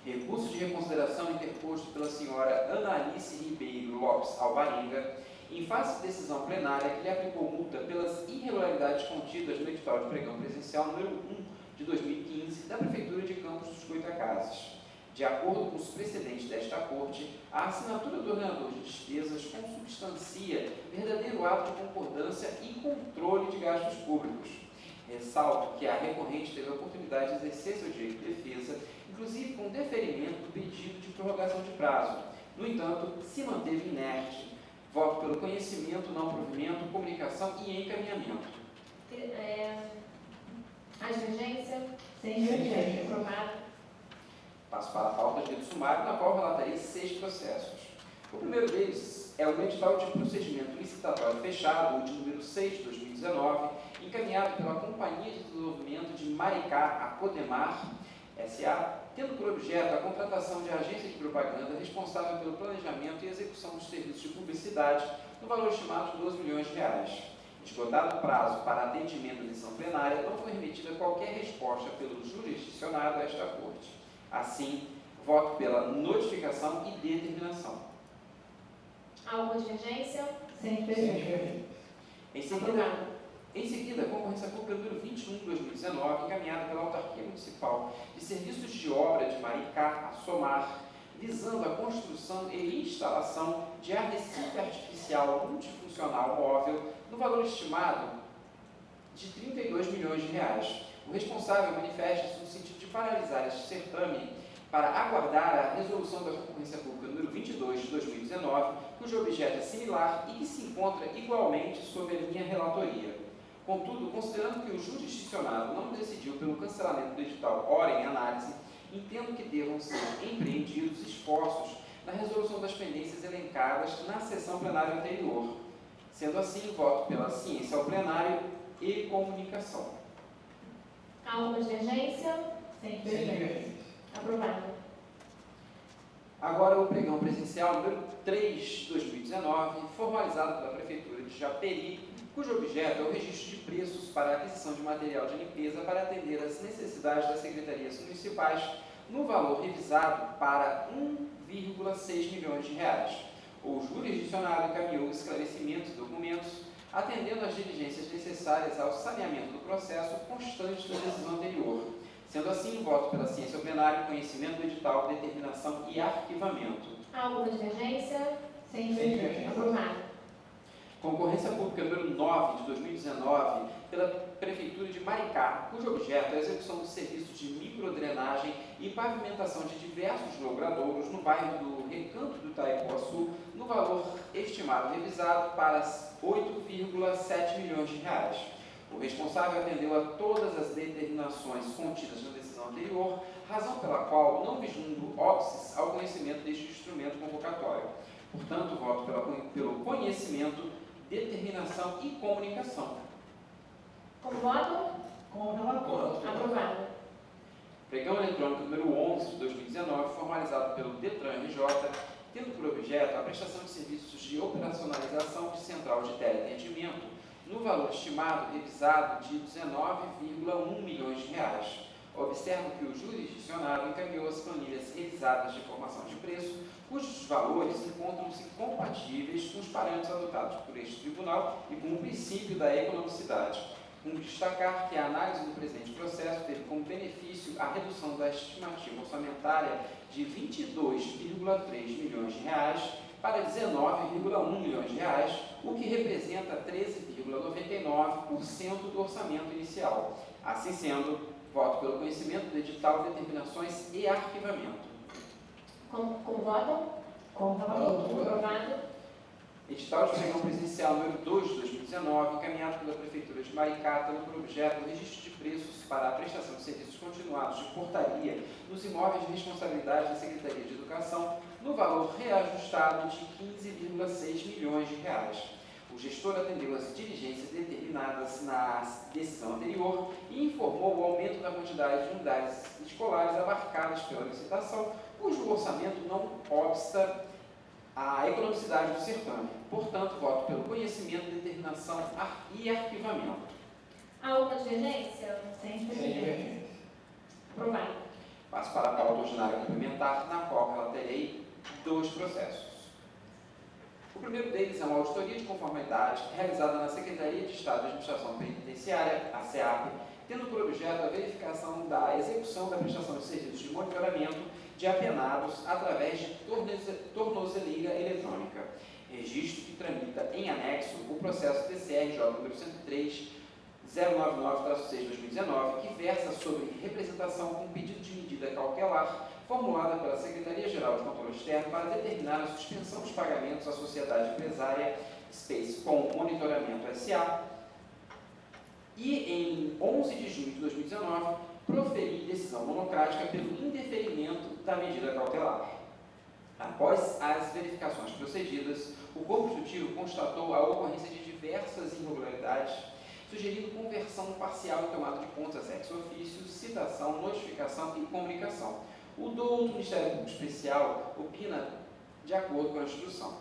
Recurso de reconsideração interposto pela senhora Analice Ribeiro Lopes Alvarenga, em face de decisão plenária que lhe aplicou multa pelas irregularidades contidas no edital de pregão presencial número 1 de 2015 da Prefeitura de Campos dos Goitacazes. De acordo com os precedentes desta Corte, a assinatura do ordenador de despesas consubstancia verdadeiro ato de concordância e controle de gastos públicos. Ressalto que a recorrente teve a oportunidade de exercer seu direito de defesa, inclusive com deferimento do pedido de prorrogação de prazo. No entanto, se manteve inerte. Voto pelo conhecimento, não provimento, comunicação e encaminhamento. A divergência? Sem divergência. Aprovado. Passo para a pauta de rito sumário, na qual relatarei 6 processos. O primeiro deles é o edital de procedimento licitatório fechado, de número 6 de 2019, encaminhado pela Companhia de Desenvolvimento de Maricá, a Codemar, S.A., tendo por objeto a contratação de agência de propaganda responsável pelo planejamento e execução dos serviços de publicidade, no valor estimado de R$ 12 milhões. Esgotado o prazo para atendimento da decisão plenária, não foi remetida qualquer resposta pelo jurisdicionado a esta Corte. Assim, voto pela notificação e determinação. Alguma divergência? Sem divergência. Em seguida, a concorrência pública número 21 de 2019, encaminhada pela Autarquia Municipal de Serviços de Obra de Maricá, a SOMAR, visando a construção e instalação de arrecife artificial multifuncional móvel no valor estimado de R$ 32 milhões. O responsável manifesta-se no sentido de paralisar este certame para aguardar a resolução da concorrência pública número 22 de 2019, cujo objeto é similar e que se encontra igualmente sob a minha relatoria. Contudo, considerando que o jurisdicionado não decidiu pelo cancelamento do edital ora em análise, entendo que devam ser empreendidos esforços na resolução das pendências elencadas na sessão plenária anterior. Sendo assim, voto pela ciência ao plenário e comunicação. Alguma divergência? Sem divergência. Aprovado. Agora o pregão presencial número 3 de 2019, formalizado pela Prefeitura de Japeri, cujo objeto é o registro de preços para a aquisição de material de limpeza para atender às necessidades das secretarias municipais, no valor revisado para R$ 1,6 milhões. O jurisdicionado encaminhou esclarecimentos e documentos, atendendo às diligências necessárias ao saneamento do processo constante da decisão anterior. Sendo assim, voto pela ciência ao plenário, conhecimento do edital, determinação e arquivamento. Alguma divergência? Sem divergência. Aprovado. Concorrência pública número 9 de 2019 pela Prefeitura de Maricá, cujo objeto é a execução dos serviços de microdrenagem e pavimentação de diversos logradouros no bairro do Recanto do Itaipuaçu, no valor estimado revisado para R$ 8,7 milhões. O responsável atendeu a todas as determinações contidas na decisão anterior, razão pela qual não vislumbro óbices ao conhecimento deste instrumento convocatório. Portanto, voto pelo conhecimento, determinação e comunicação. Como votam? Com relator. Aprovado. Pregão eletrônico número 11 de 2019, formalizado pelo Detran RJ, tendo por objeto a prestação de serviços de operacionalização de central de teleatendimento, no valor estimado revisado de R$ 19,1 milhões. Observo que o jurisdicionado encaminhou as planilhas revisadas de formação de preço, cujos valores encontram-se compatíveis com os parâmetros adotados por este tribunal e com o princípio da economicidade. Como destacar que a análise do presente processo teve como benefício a redução da estimativa orçamentária de R$ 22,3 milhões para R$ 19,1 milhões, o que representa 13,99% do orçamento inicial. Assim sendo, voto pelo conhecimento do edital, determinações e arquivamento. Como votam? Com relator. Aprovado. Edital de pregão presencial número 2 de 2019, encaminhado pela Prefeitura de Maricá, tendo por objeto o registro de preços para a prestação de serviços continuados de portaria nos imóveis de responsabilidade da Secretaria de Educação, no valor reajustado de R$ 15,6 milhões. O gestor atendeu às diligências determinadas na decisão anterior e informou o aumento da quantidade de unidades escolares abarcadas pela licitação, cujo orçamento não obsta a economicidade do certame. Portanto, voto pelo conhecimento, determinação e arquivamento. Há alguma divergência? Sem Sem divergência. divergência. Aprovado. Passo para a pauta ordinária complementar, na qual relatarei 2 processos. O primeiro deles é uma auditoria de conformidade realizada na Secretaria de Estado de Administração Penitenciária, a SEAP, tendo por objeto a verificação da execução da prestação de serviços de monitoramento de apenados através de tornozeleira eletrônica, registro que tramita em anexo o processo TCRJ número 103.099/6/2019, que versa sobre representação com pedido de medida cautelar formulada pela Secretaria-Geral de Controle Externo para determinar a suspensão dos pagamentos à sociedade empresária Space com Monitoramento S.A. E em 11 de junho de 2019, proferir decisão monocrática pelo indeferimento da medida cautelar. Após as verificações procedidas, o corpo executivo constatou a ocorrência de diversas irregularidades, sugerindo conversão parcial em tomada de contas ex officio, citação, notificação e comunicação. O douto Ministério Público Especial opina de acordo com a instrução.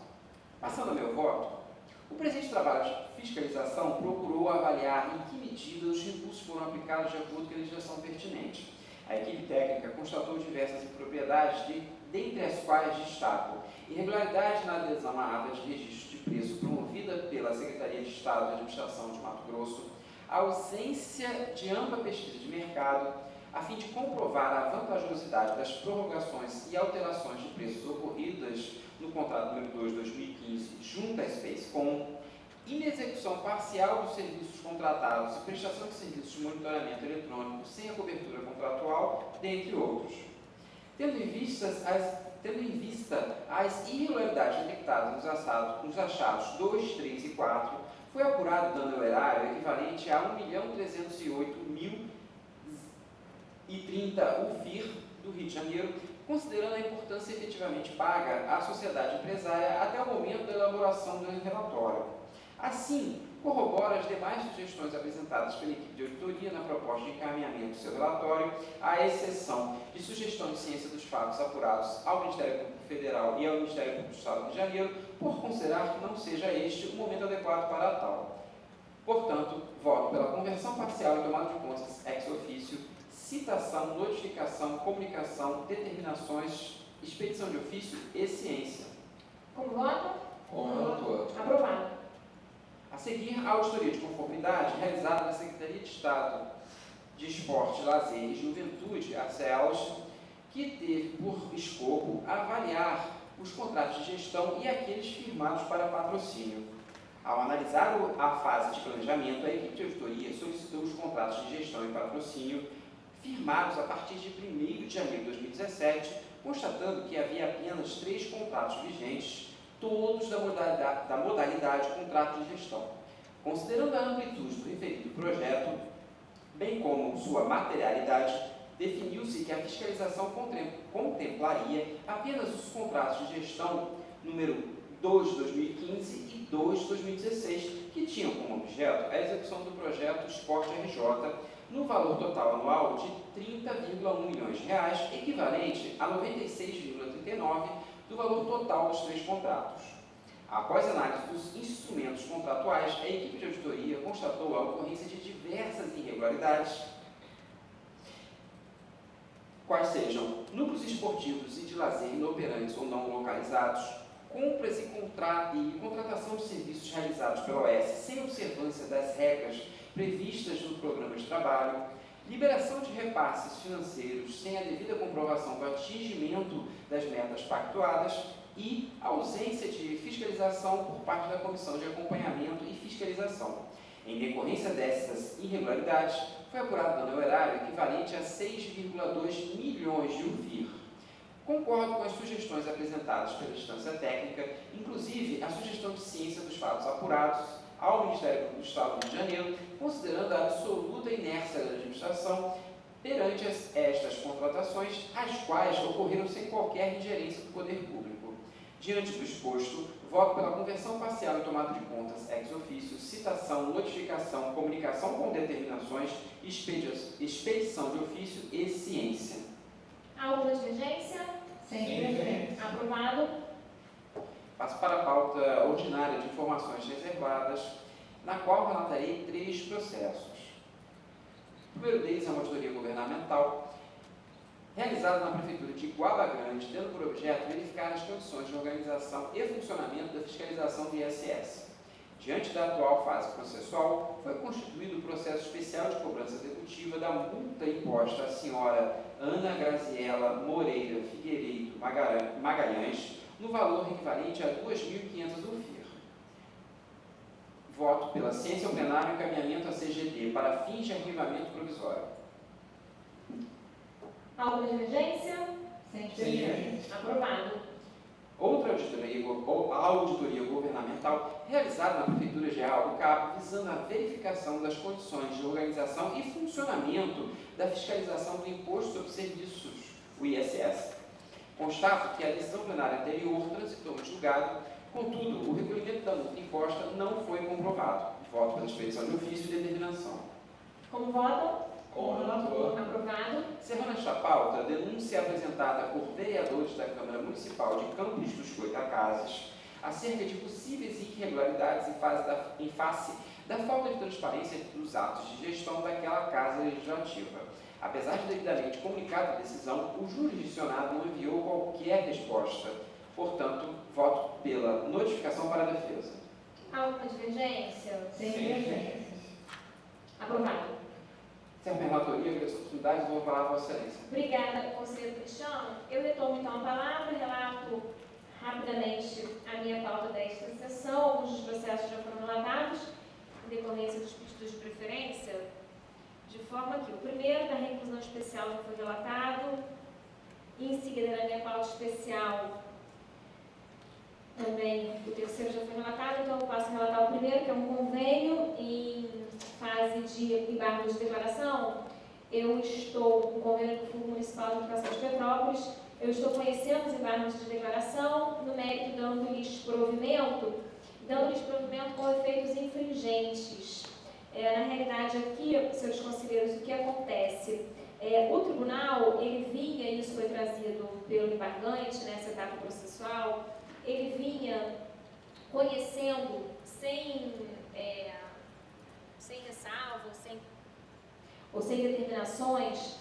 Passando ao meu voto, o presente trabalho de fiscalização procurou avaliar em que medida os recursos foram aplicados de acordo com a legislação pertinente. A equipe técnica constatou diversas impropriedades, dentre as quais destaco irregularidade na adesão à ata de registro de preço promovida pela Secretaria de Estado de Administração de Mato Grosso, a ausência de ampla pesquisa de mercado, a fim de comprovar a vantajosidade das prorrogações e alterações de preços ocorridas no contrato número 2 de 2015 junto à Spacecom, inexecução parcial dos serviços contratados e prestação de serviços de monitoramento eletrônico sem a cobertura contratual, dentre outros. Tendo em vista as irregularidades detectadas nos achados 2, 3 e 4, foi apurado dano erário equivalente a R$ 1.308.030 UFIR do Rio de Janeiro, considerando a importância efetivamente paga à sociedade empresária até o momento da elaboração do relatório. Assim, corrobora as demais sugestões apresentadas pela equipe de auditoria na proposta de encaminhamento do seu relatório, à exceção de sugestão de ciência dos fatos apurados ao Ministério Público Federal e ao Ministério Público do Estado do Rio de Janeiro, por considerar que não seja este o momento adequado para tal. Portanto, voto pela conversão parcial e tomada de contas ex officio, citação, notificação, comunicação, determinações, expedição de ofício e ciência. Como votam? Com relator. Aprovado. A seguir, a auditoria de conformidade realizada na Secretaria de Estado de Esporte, Lazer e Juventude, a CELS, que teve por escopo avaliar os contratos de gestão e aqueles firmados para patrocínio. Ao analisar a fase de planejamento, a equipe de auditoria solicitou os contratos de gestão e patrocínio firmados a partir de 1º de janeiro de 2017, constatando que havia apenas 3 contratos vigentes, todos da modalidade contrato de gestão. Considerando a amplitude do referido projeto, bem como sua materialidade, definiu-se que a fiscalização contemplaria apenas os contratos de gestão número 2 de 2015 e 2 de 2016, que tinham como objeto a execução do projeto Esporte RJ, no valor total anual de R$ 30,1 milhões, equivalente a 96,39% do valor total dos 3 contratos. Após análise dos instrumentos contratuais, a equipe de auditoria constatou a ocorrência de diversas irregularidades sejam núcleos esportivos e de lazer inoperantes ou não localizados, compras e contratação de serviços realizados pela OAS sem observância das regras previstas no programa de trabalho, liberação de repasses financeiros sem a devida comprovação do atingimento das metas pactuadas e ausência de fiscalização por parte da Comissão de Acompanhamento e Fiscalização. Em decorrência dessas irregularidades, foi apurado dano ao erário equivalente a 6,2 milhões de UFIR. Concordo com as sugestões apresentadas pela instância técnica, inclusive a sugestão de ciência dos fatos apurados ao Ministério Público do Estado do Rio de Janeiro, considerando a absoluta inércia da administração perante estas contratações, as quais ocorreram sem qualquer ingerência do poder público. Diante do exposto, voto pela conversão parcial e tomada de contas ex officio, citação, notificação, comunicação com determinações, expedição de ofício e ciência. Alguma divergência? Sem divergência. Aprovado. Passo para a pauta ordinária de informações reservadas, na qual relatarei 3 processos. O primeiro deles é uma auditoria governamental, realizada na Prefeitura de Guaba Grande, tendo por objeto verificar as condições de organização e funcionamento da fiscalização do ISS. Diante da atual fase processual, foi constituído o processo especial de cobrança executiva da multa imposta à senhora Ana Graziela Moreira Figueiredo Magalhães, no valor equivalente a 2.500 UFIR. Voto pela ciência ao plenário e encaminhamento à CGD para fins de arquivamento provisório. Alguma divergência? Sem divergência. Aprovado. Outra auditoria governamental realizada na Prefeitura de Real do Cabo, visando a verificação das condições de organização e funcionamento da fiscalização do Imposto sobre Serviços, o ISS. Constato que a decisão plenária anterior transitou no julgado, contudo, o recolhimento da multa imposta não foi comprovado. Voto pela expedição de ofício e determinação. Como votam? Com relator. Aprovado. Encerrando esta pauta, a denúncia apresentada por vereadores da Câmara Municipal de Campos dos Goitacazes acerca de possíveis irregularidades em face da falta de transparência dos atos de gestão daquela Casa Legislativa. Apesar de devidamente comunicada a decisão, o jurisdicionado não enviou qualquer resposta. Portanto, voto pela notificação para a defesa. Alguma divergência? Sem divergência. Aprovado. Senhor relatoria, agradeço a oportunidade, vou falar a Vossa Excelência. Obrigada, conselheiro Cristiano. Eu retomo então a palavra, relato rapidamente a minha pauta desta sessão. Alguns dos processos já foram relatados em decorrência dos pedidos de preferência, de forma que o primeiro da reclusão especial já foi relatado, e em seguida na minha pauta especial também o terceiro já foi relatado, então eu passo a relatar o primeiro, que é um convênio em fase de embargo de declaração. Eu estou com o convênio do Fundo Municipal de Educação de Petrópolis, eu estou conhecendo os embargos de declaração, no mérito dando-lhes provimento com efeitos infringentes. Na realidade aqui, senhores conselheiros, o que acontece? O tribunal, ele vinha, e isso foi trazido pelo embargante nessa etapa processual, ele vinha conhecendo sem ressalva ou sem determinações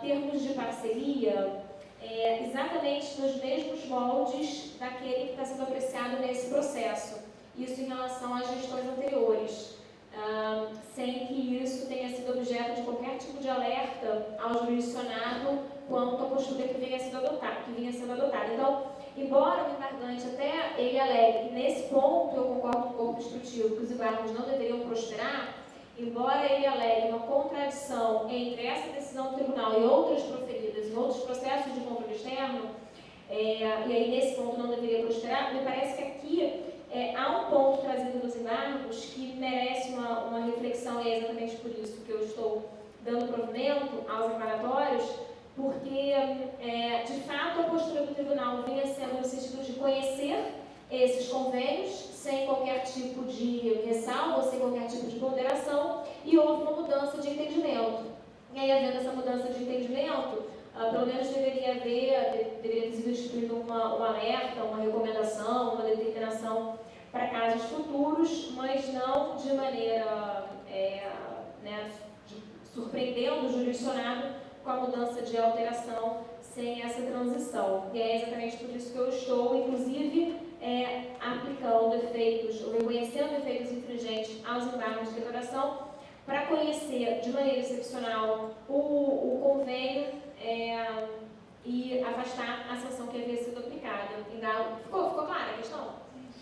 termos de parceria exatamente nos mesmos moldes daquele que está sendo apreciado nesse processo. Isso em relação às gestões anteriores, sem que isso tenha sido objeto de qualquer tipo de alerta ao jurisdicionado quanto à postura que vinha sendo adotada. Então, embora o embargante até ele alegue que nesse ponto eu concordo com o corpo instrutivo que os embargos não deveriam prosperar, embora ele alegue uma contradição entre essa decisão do tribunal e outras proferidas em outros processos de controle externo, e aí nesse ponto não deveria prosperar, me parece que aqui há um ponto trazido nos embargos que merece uma reflexão, e é exatamente por isso que eu estou dando provimento aos declaratórios, porque, de fato, a postura do tribunal vinha sendo no sentido de conhecer esses convênios sem qualquer tipo de ressalva, sem qualquer tipo de ponderação, e houve uma mudança de entendimento. E aí, havendo essa mudança de entendimento, pelo menos deveria ter sido instituído um alerta, uma recomendação, uma determinação para casos futuros, mas não de maneira surpreendendo o jurisdicionado com a mudança de alteração sem essa transição. E é exatamente por isso que eu estou, inclusive, aplicando efeitos, ou reconhecendo efeitos infringentes aos embargos de declaração, para conhecer de maneira excepcional o convênio e afastar a sanção que havia sido aplicada. Ficou clara a questão?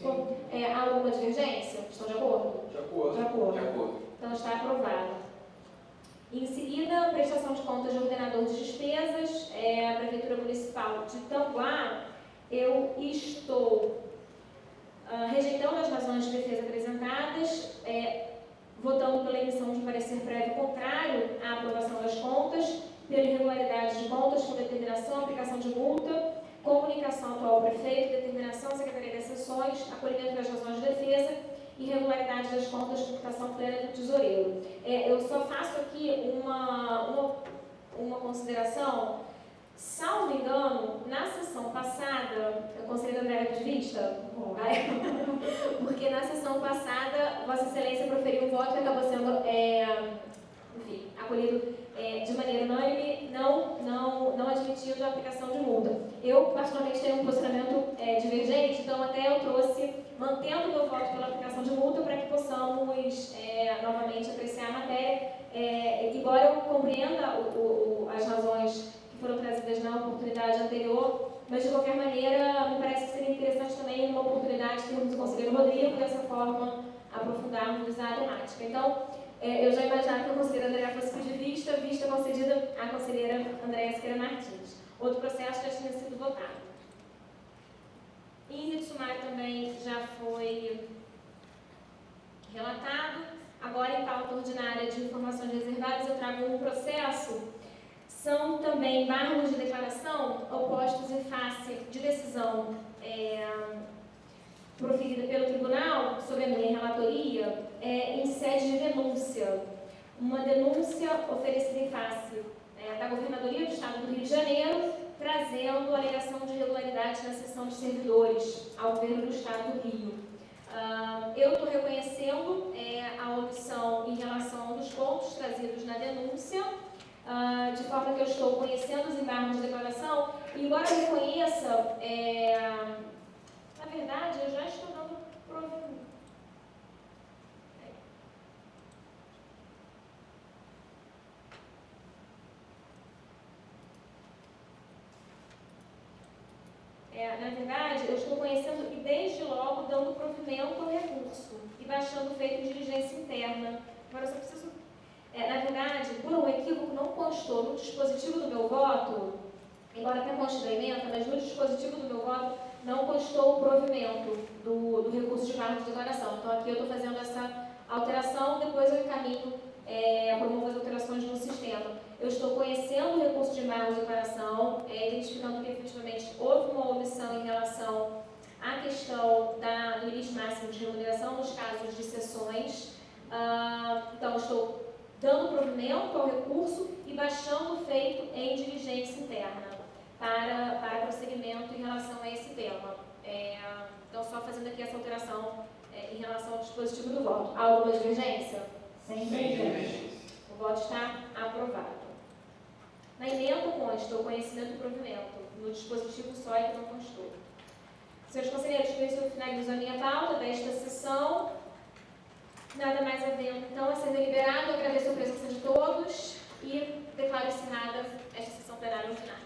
Há alguma divergência? Estão de acordo? De acordo. De acordo. De acordo. Então está aprovado. Em seguida, prestação de contas de ordenador de despesas, a Prefeitura Municipal de Tanguá, eu estou rejeitando as razões de defesa apresentadas, votando pela emissão de parecer prévio contrário à aprovação das contas, pela irregularidade de contas com determinação, aplicação de multa, comunicação atual ao prefeito, determinação à Secretaria das Sessões, acolhimento das razões de defesa, irregularidade das contas de computação plena do tesoureiro. Eu só faço aqui uma consideração. Salvo engano, na sessão passada, a conselheira Andréa de vista, porque na sessão passada, Vossa Excelência proferiu um voto que acabou sendo acolhido de maneira unânime, não admitindo a aplicação de multa. Eu, particularmente, tenho um posicionamento divergente, então até eu trouxe, mantendo o meu voto pela aplicação de multa, para que possamos novamente apreciar a matéria, embora eu compreenda as razões que foram trazidas na oportunidade anterior, mas de qualquer maneira me parece que seria interessante também uma oportunidade de termos o conselheiro Rodrigo, dessa forma aprofundarmos a temática. Então, eu já imaginava que a conselheira Andréa fosse pedir vista concedida à conselheira Andréa Siqueira Martins. Outro processo já tinha sido votado. Índice sumário também já foi relatado. Agora, em pauta ordinária de informações reservadas, eu trago um processo. São também embargos de declaração opostos em face de decisão proferida pelo tribunal sobre a minha relatoria em sede de denúncia. Uma denúncia oferecida em face da Governadoria do Estado do Rio de Janeiro, trazendo alegação de irregularidade na cessão de servidores ao Governo do Estado do Rio. Eu estou reconhecendo a omissão em relação dos pontos trazidos na denúncia, de forma que eu estou conhecendo os embargos de declaração, e embora eu reconheça, na verdade, eu já estou dando provimento. Na verdade, eu estou conhecendo e desde logo dando provimento ao recurso e baixando o feito de diligência interna. Agora, eu só preciso... na verdade, por um equívoco, não constou no dispositivo do meu voto, embora até conste da emenda, mas no dispositivo do meu voto não constou o provimento do recurso de embargo de declaração. Então, aqui eu estou fazendo essa alteração, depois eu encaminho, promovo as alterações no sistema. Eu estou conhecendo o recurso de embargo de declaração, identificando que efetivamente houve uma omissão em relação à questão do limite máximo de remuneração nos casos de cessões. Então, estou dando provimento ao recurso e baixando o feito em diligência interna para prosseguimento em relação a esse tema. Então, só fazendo aqui essa alteração em relação ao dispositivo do voto. Há alguma divergência? Sem divergência. O voto está aprovado. Na emenda consta o conhecimento e provimento. No dispositivo só é que não constou. Senhores conselheiros, com isso eu finalizo a minha pauta desta sessão. Nada mais havendo, então, a ser deliberado. Agradeço a presença de todos e declaro encerrada esta sessão plenária ordinária.